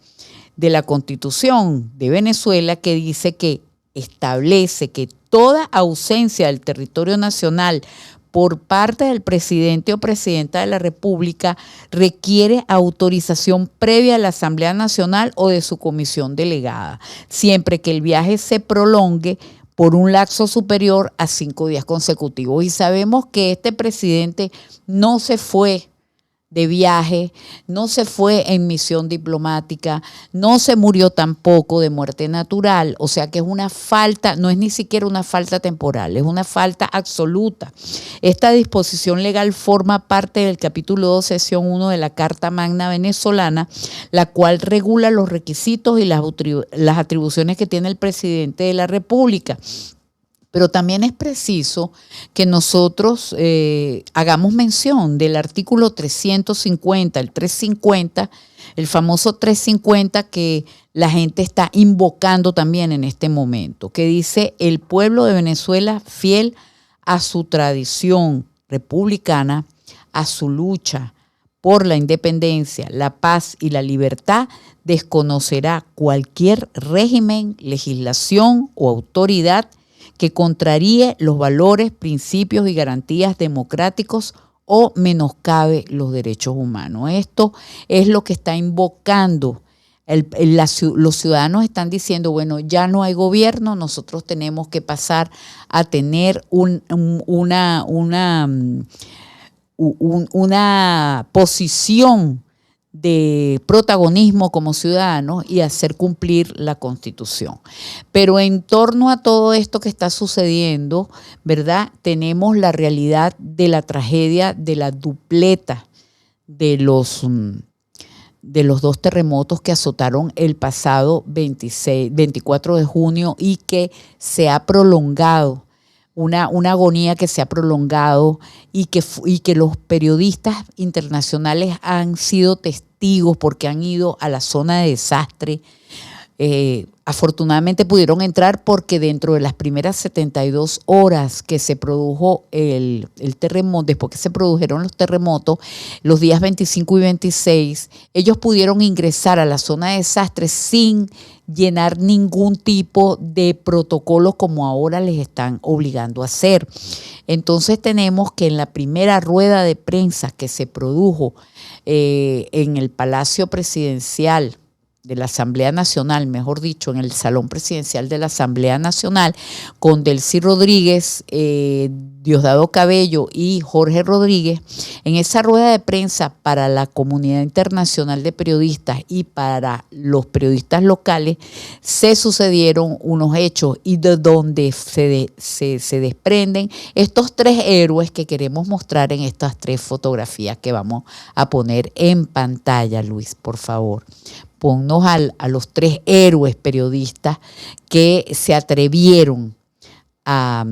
de la Constitución de Venezuela, que dice que establece que toda ausencia del territorio nacional por parte del presidente o presidenta de la República requiere autorización previa de la Asamblea Nacional o de su comisión delegada, siempre que el viaje se prolongue por un lapso superior a 5 días consecutivos. Y sabemos que este presidente no se fue de viaje, no se fue en misión diplomática, no se murió tampoco de muerte natural, o sea que es una falta, no es ni siquiera una falta temporal, es una falta absoluta. Esta disposición legal forma parte del capítulo 2, sección 1 de la Carta Magna Venezolana, la cual regula los requisitos y las atribuciones que tiene el presidente de la República. Pero también es preciso que nosotros hagamos mención del artículo 350, el 350, el famoso 350 que la gente está invocando también en este momento, que dice: el pueblo de Venezuela, fiel a su tradición republicana, a su lucha por la independencia, la paz y la libertad, desconocerá cualquier régimen, legislación o autoridad que contraríe los valores, principios y garantías democráticos o menoscabe los derechos humanos. Esto es lo que está invocando. Los ciudadanos están diciendo, bueno, ya no hay gobierno, nosotros tenemos que pasar a tener una posición de protagonismo como ciudadanos y hacer cumplir la Constitución. Pero en torno a todo esto que está sucediendo, ¿verdad? Tenemos la realidad de la tragedia de la dupleta de los 2 terremotos que azotaron el pasado 24 de junio y que se ha prolongado, una agonía que se ha prolongado y que los periodistas internacionales han sido testigos porque han ido a la zona de desastre. Afortunadamente pudieron entrar porque dentro de las primeras 72 horas que se produjo el terremoto, después que se produjeron los terremotos, los días 25 y 26, ellos pudieron ingresar a la zona de desastre sin llenar ningún tipo de protocolo como ahora les están obligando a hacer. Entonces tenemos que en la primera rueda de prensa que se produjo en el Palacio Presidencial de la Asamblea Nacional, mejor dicho, en el Salón Presidencial de la Asamblea Nacional, con Delcy Rodríguez, Diosdado Cabello y Jorge Rodríguez, en esa rueda de prensa para la comunidad internacional de periodistas y para los periodistas locales, se sucedieron unos hechos y de donde se desprenden estos tres héroes que queremos mostrar en estas tres fotografías que vamos a poner en pantalla, Luis, por favor. Ponnos a los tres héroes periodistas que se atrevieron a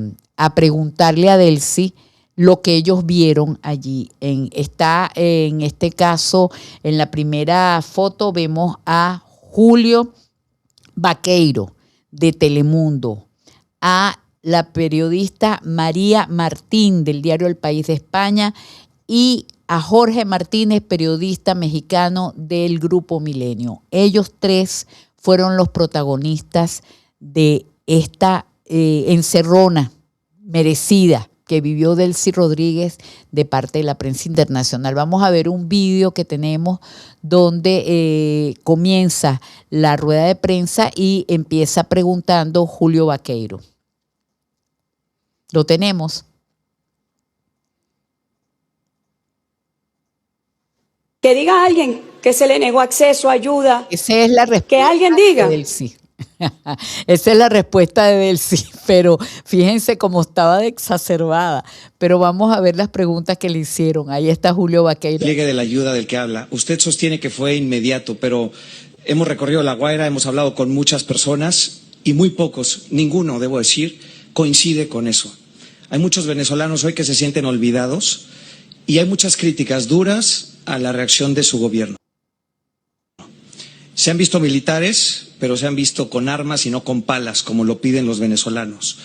preguntarle a Delcy lo que ellos vieron allí. Está en este caso, en la primera foto vemos a Julio Vaqueiro de Telemundo, a la periodista María Martín del diario El País de España y a Jorge Martínez, periodista mexicano del Grupo Milenio. Ellos tres fueron los protagonistas de esta encerrona merecida que vivió Delcy Rodríguez de parte de la prensa internacional. Vamos a ver un vídeo que tenemos donde comienza la rueda de prensa y empieza preguntando Julio Vaqueiro. ¿Lo tenemos? Que diga alguien que se le negó acceso, ayuda. Esa es la respuesta. Que alguien diga. De Delcy. Esa es la respuesta de Delcy, pero fíjense cómo estaba de exacerbada. Pero vamos a ver las preguntas que le hicieron. Ahí está Julio Vaqueiro. Pliegue de la ayuda del que habla. Usted sostiene que fue inmediato, pero hemos recorrido La Guaira, hemos hablado con muchas personas y muy pocos, ninguno, debo decir, coincide con eso. Hay muchos venezolanos hoy que se sienten olvidados y hay muchas críticas duras a la reacción de su gobierno. Se han visto militares, pero se han visto con armas y no con palas, como lo piden los venezolanos.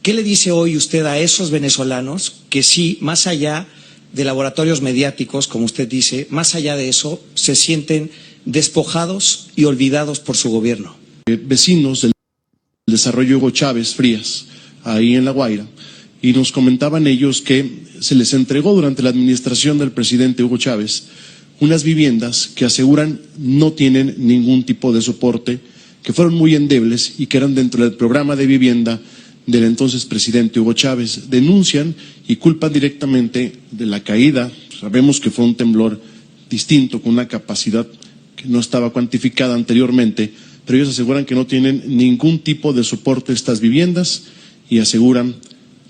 ¿Qué le dice hoy usted a esos venezolanos que sí, más allá de laboratorios mediáticos, como usted dice, más allá de eso, se sienten despojados y olvidados por su gobierno? Vecinos del desarrollo Hugo Chávez Frías, ahí en La Guaira, y nos comentaban ellos que se les entregó durante la administración del presidente Hugo Chávez unas viviendas que aseguran no tienen ningún tipo de soporte, que fueron muy endebles y que eran dentro del programa de vivienda del entonces presidente Hugo Chávez. Denuncian y culpan directamente de la caída. Sabemos que fue un temblor distinto, con una capacidad que no estaba cuantificada anteriormente, pero ellos aseguran que no tienen ningún tipo de soporte estas viviendas y aseguran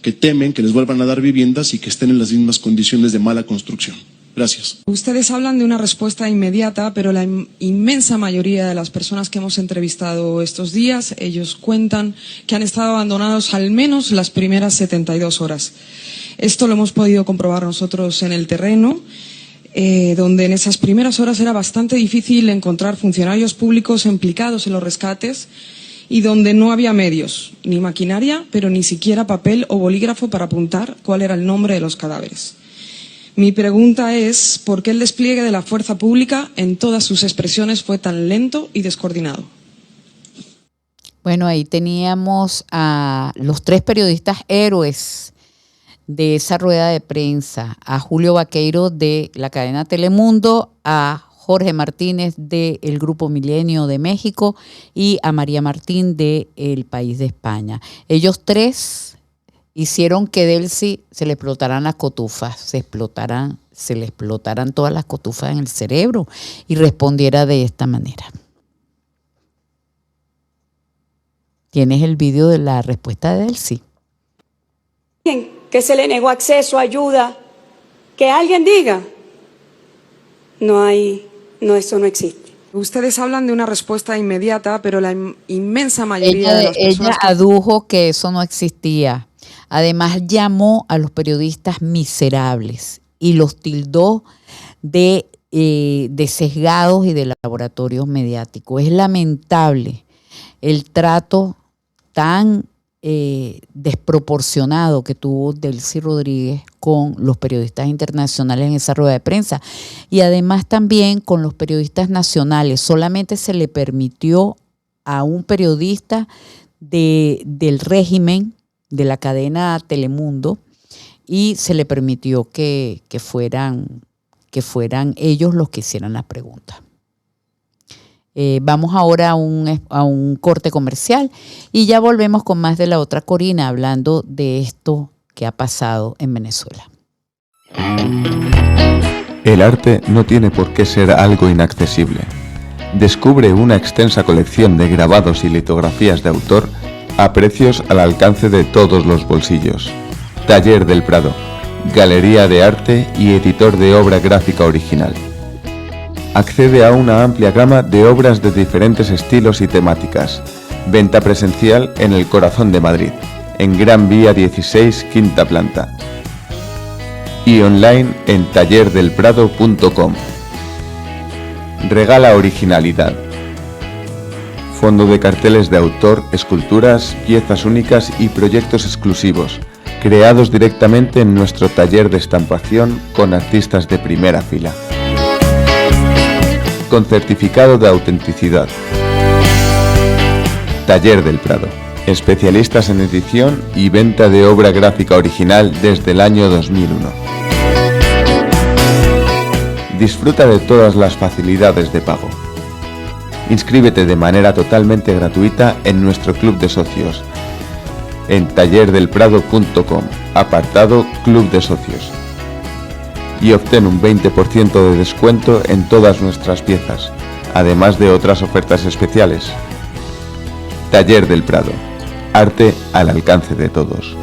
que temen que les vuelvan a dar viviendas y que estén en las mismas condiciones de mala construcción. Gracias. Ustedes hablan de una respuesta inmediata, pero la inmensa mayoría de las personas que hemos entrevistado estos días, ellos cuentan que han estado abandonados al menos las primeras 72 horas. Esto lo hemos podido comprobar nosotros en el terreno, donde en esas primeras horas era bastante difícil encontrar funcionarios públicos implicados en los rescates y donde no había medios, ni maquinaria, pero ni siquiera papel o bolígrafo para apuntar cuál era el nombre de los cadáveres. Mi pregunta es, ¿por qué el despliegue de la fuerza pública en todas sus expresiones fue tan lento y descoordinado? Bueno, ahí teníamos a los tres periodistas héroes de esa rueda de prensa, a Julio Vaqueiro de la cadena Telemundo, a Jorge Martínez del Grupo Milenio de México y a María Martín de El País de España. Ellos tres hicieron que Delcy se le explotaran las cotufas, se le explotaran todas las cotufas en el cerebro y respondiera de esta manera. ¿Tienes el vídeo de la respuesta de Delcy? Que se le negó acceso, ayuda. Que alguien diga. Eso no existe. Ustedes hablan de una respuesta inmediata, pero la inmensa mayoría de las personas... Ella adujo que eso no existía. Además llamó a los periodistas miserables y los tildó de sesgados y de laboratorios mediáticos. Es lamentable el trato tan desproporcionado que tuvo Delcy Rodríguez con los periodistas internacionales en esa rueda de prensa y además también con los periodistas nacionales. Solamente se le permitió a un periodista del régimen de la cadena Telemundo y se le permitió que fueran ellos los que hicieran las preguntas. Vamos ahora a un corte comercial y ya volvemos con más de La Otra Corina hablando de esto que ha pasado en Venezuela. El arte no tiene por qué ser algo inaccesible. Descubre una extensa colección de grabados y litografías de autor a precios al alcance de todos los bolsillos. Taller del Prado, galería de arte y editor de obra gráfica original. Accede a una amplia gama de obras de diferentes estilos y temáticas. Venta presencial en el corazón de Madrid, en Gran Vía 16, quinta planta. Y online en tallerdelprado.com. Regala originalidad. Fondo de carteles de autor, esculturas, piezas únicas y proyectos exclusivos, creados directamente en nuestro taller de estampación con artistas de primera fila. Con certificado de autenticidad. Taller del Prado. Especialistas en edición y venta de obra gráfica original desde el año 2001. Disfruta de todas las facilidades de pago. Inscríbete de manera totalmente gratuita en nuestro club de socios en tallerdelprado.com, apartado Club de Socios. Y obtén un 20% de descuento en todas nuestras piezas, además de otras ofertas especiales. Taller del Prado. Arte al alcance de todos.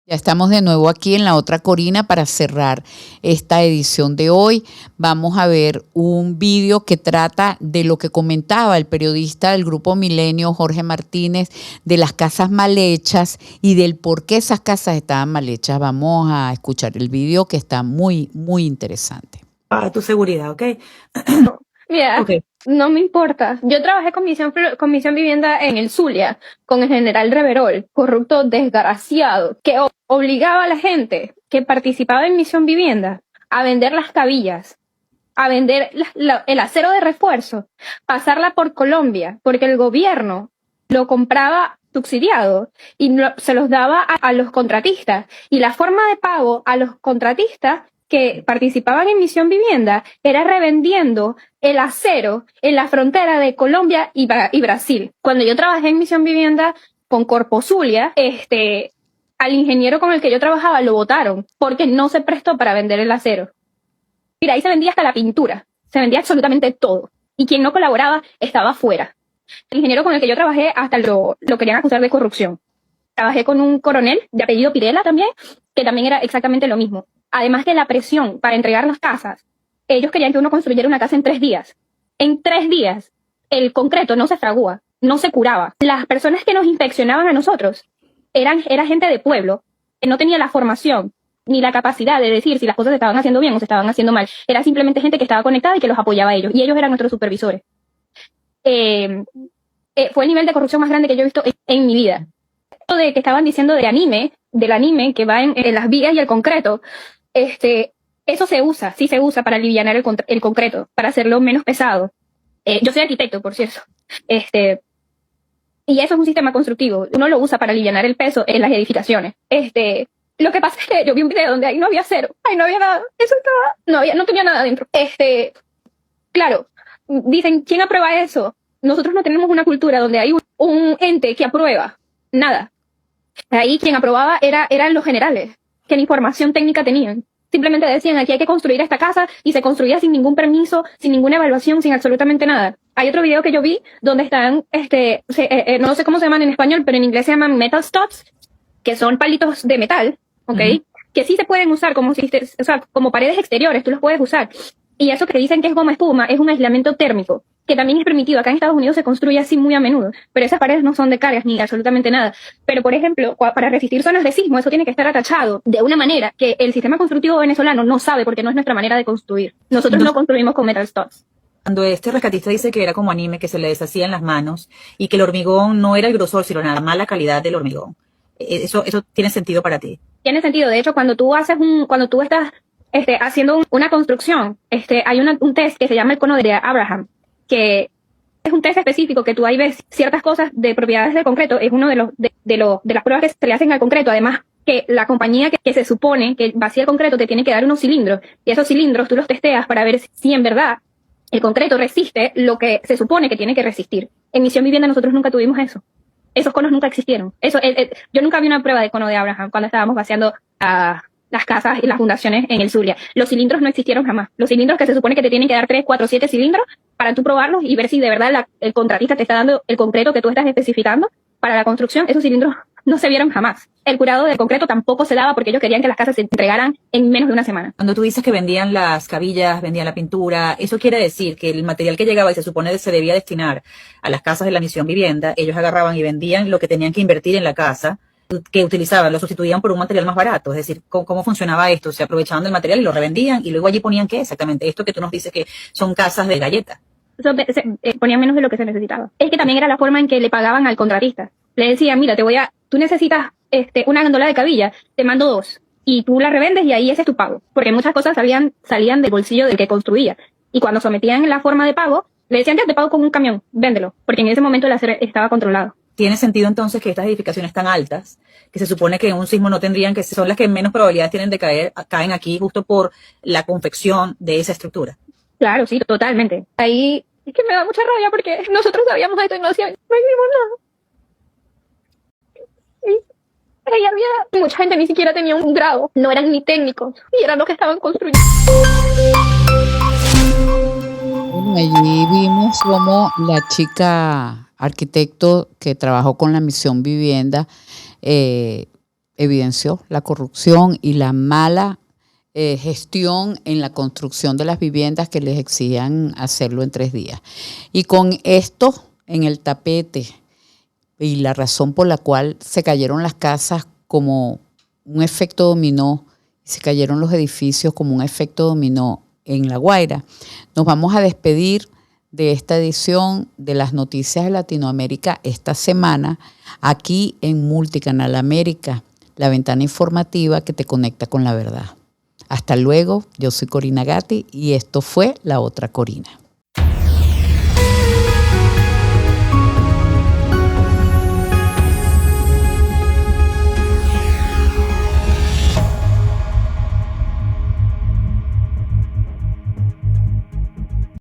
Ya estamos de nuevo aquí en La Otra Corina para cerrar esta edición de hoy. Vamos a ver un vídeo que trata de lo que comentaba el periodista del Grupo Milenio, Jorge Martínez, de las casas mal hechas y del por qué esas casas estaban mal hechas. Vamos a escuchar el vídeo que está muy, muy interesante. Para tu seguridad, ¿ok? Mira, Okay. no me importa. Yo trabajé con Misión Vivienda en el Zulia, con el general Reverol, corrupto desgraciado, que obligaba a la gente que participaba en Misión Vivienda a vender las cabillas, a vender el acero de refuerzo, pasarla por Colombia, porque el gobierno lo compraba subsidiado y se los daba a los contratistas. Y la forma de pago a los contratistas que participaban en Misión Vivienda era revendiendo el acero en la frontera de Colombia y Brasil. Cuando yo trabajé en Misión Vivienda con Corpo Zulia, al ingeniero con el que yo trabajaba lo botaron porque no se prestó para vender el acero. Mira, ahí se vendía hasta la pintura, se vendía absolutamente todo. Y quien no colaboraba estaba fuera. El ingeniero con el que yo trabajé hasta lo querían acusar de corrupción. Trabajé con un coronel de apellido Pirela también, que también era exactamente lo mismo. Además de la presión para entregar las casas, ellos querían que uno construyera una casa en 3 días. En 3 días, el concreto no se fragua, no se curaba. Las personas que nos inspeccionaban a nosotros era gente de pueblo, que no tenía la formación ni la capacidad de decir si las cosas se estaban haciendo bien o se estaban haciendo mal. Era simplemente gente que estaba conectada y que los apoyaba a ellos. Y ellos eran nuestros supervisores. Fue el nivel de corrupción más grande que yo he visto en mi vida. Esto de que estaban diciendo del anime que va en las vigas y el concreto, eso sí se usa para alivianar el concreto, para hacerlo menos pesado. Yo soy arquitecto, por cierto. Y eso es un sistema constructivo. Uno lo usa para alivianar el peso en las edificaciones. Lo que pasa es que yo vi un video donde ahí no había acero, ahí no había nada, no tenía nada adentro. Claro, dicen, ¿quién aprueba eso? Nosotros no tenemos una cultura donde hay un ente que aprueba nada. Ahí quien aprobaba eran los generales, que ni formación técnica tenían. Simplemente decían, aquí hay que construir esta casa, y se construía sin ningún permiso, sin ninguna evaluación, sin absolutamente nada. Hay otro video que yo vi donde están, no sé cómo se llaman en español, pero en inglés se llaman metal studs, que son palitos de metal, ¿ok? que sí se pueden usar como, o sea, como paredes exteriores, tú los puedes usar. Y eso que dicen que es goma espuma es un aislamiento térmico, que también es permitido. Acá en Estados Unidos se construye así muy a menudo, pero esas paredes no son de cargas ni absolutamente nada. Pero, por ejemplo, para resistir zonas de sismo, eso tiene que estar atachado de una manera que el sistema constructivo venezolano no sabe, porque no es nuestra manera de construir. Nosotros no construimos con metal studs. Cuando este rescatista dice que era como anime, que se le deshacían las manos y que el hormigón no era el grosor, sino la mala calidad del hormigón, ¿eso tiene sentido para ti? Tiene sentido. De hecho, cuando tú estás haciendo una construcción, hay un test que se llama el cono de Abraham, que es un test específico que tú ahí ves ciertas cosas de propiedades del concreto. Es uno de las pruebas que se le hacen al concreto. Además, que la compañía que se supone que vacía el concreto te tiene que dar unos cilindros, y esos cilindros tú los testeas para ver si en verdad el concreto resiste lo que se supone que tiene que resistir. En Misión Vivienda nosotros nunca tuvimos eso. Esos conos nunca existieron. Yo nunca vi una prueba de cono de Abraham cuando estábamos vaciando las casas y las fundaciones en el Zulia. Los cilindros no existieron jamás. Los cilindros que se supone que te tienen que dar 3, 4, 7 cilindros para tú probarlos y ver si de verdad el contratista te está dando el concreto que tú estás especificando para la construcción, esos cilindros no se vieron jamás. El curado del concreto tampoco se daba porque ellos querían que las casas se entregaran en menos de una semana. Cuando tú dices que vendían las cabillas, vendían la pintura, eso quiere decir que el material que llegaba y se supone que se debía destinar a las casas de la Misión Vivienda, ellos agarraban y vendían lo que tenían que invertir en la casa, que utilizaban, lo sustituían por un material más barato. Es decir, ¿cómo funcionaba esto? Se aprovechaban del material y lo revendían y luego allí ponían ¿qué? Exactamente esto que tú nos dices que son casas de galletas. Ponían menos de lo que se necesitaba. Es que también era la forma en que le pagaban al contratista. Le decían, mira, tú necesitas una gandola de cabilla, te mando 2 y tú la revendes y ahí ese es tu pago. Porque muchas cosas salían del bolsillo del que construía. Y cuando sometían la forma de pago, le decían, ya te pago con un camión, véndelo. Porque en ese momento el acero estaba controlado. ¿Tiene sentido entonces que estas edificaciones tan altas, que se supone que en un sismo no tendrían, que son las que menos probabilidades tienen de caer, caen aquí justo por la confección de esa estructura? Claro, sí, totalmente. Ahí es que me da mucha rabia porque nosotros sabíamos esto y no hicimos nada. Ahí había mucha gente ni siquiera tenía un grado, no eran ni técnicos y eran los que estaban construyendo. Bueno, allí vimos cómo la chica arquitecto que trabajó con la Misión Vivienda evidenció la corrupción y la mala gestión en la construcción de las viviendas que les exigían hacerlo en 3 días. Y con esto en el tapete y la razón por la cual se cayeron las casas como un efecto dominó, se cayeron los edificios como un efecto dominó en La Guaira, nos vamos a despedir de esta edición de las Noticias de Latinoamérica esta semana, aquí en Multicanal América, la ventana informativa que te conecta con la verdad. Hasta luego, yo soy Corina Gatti y esto fue La Otra Corina.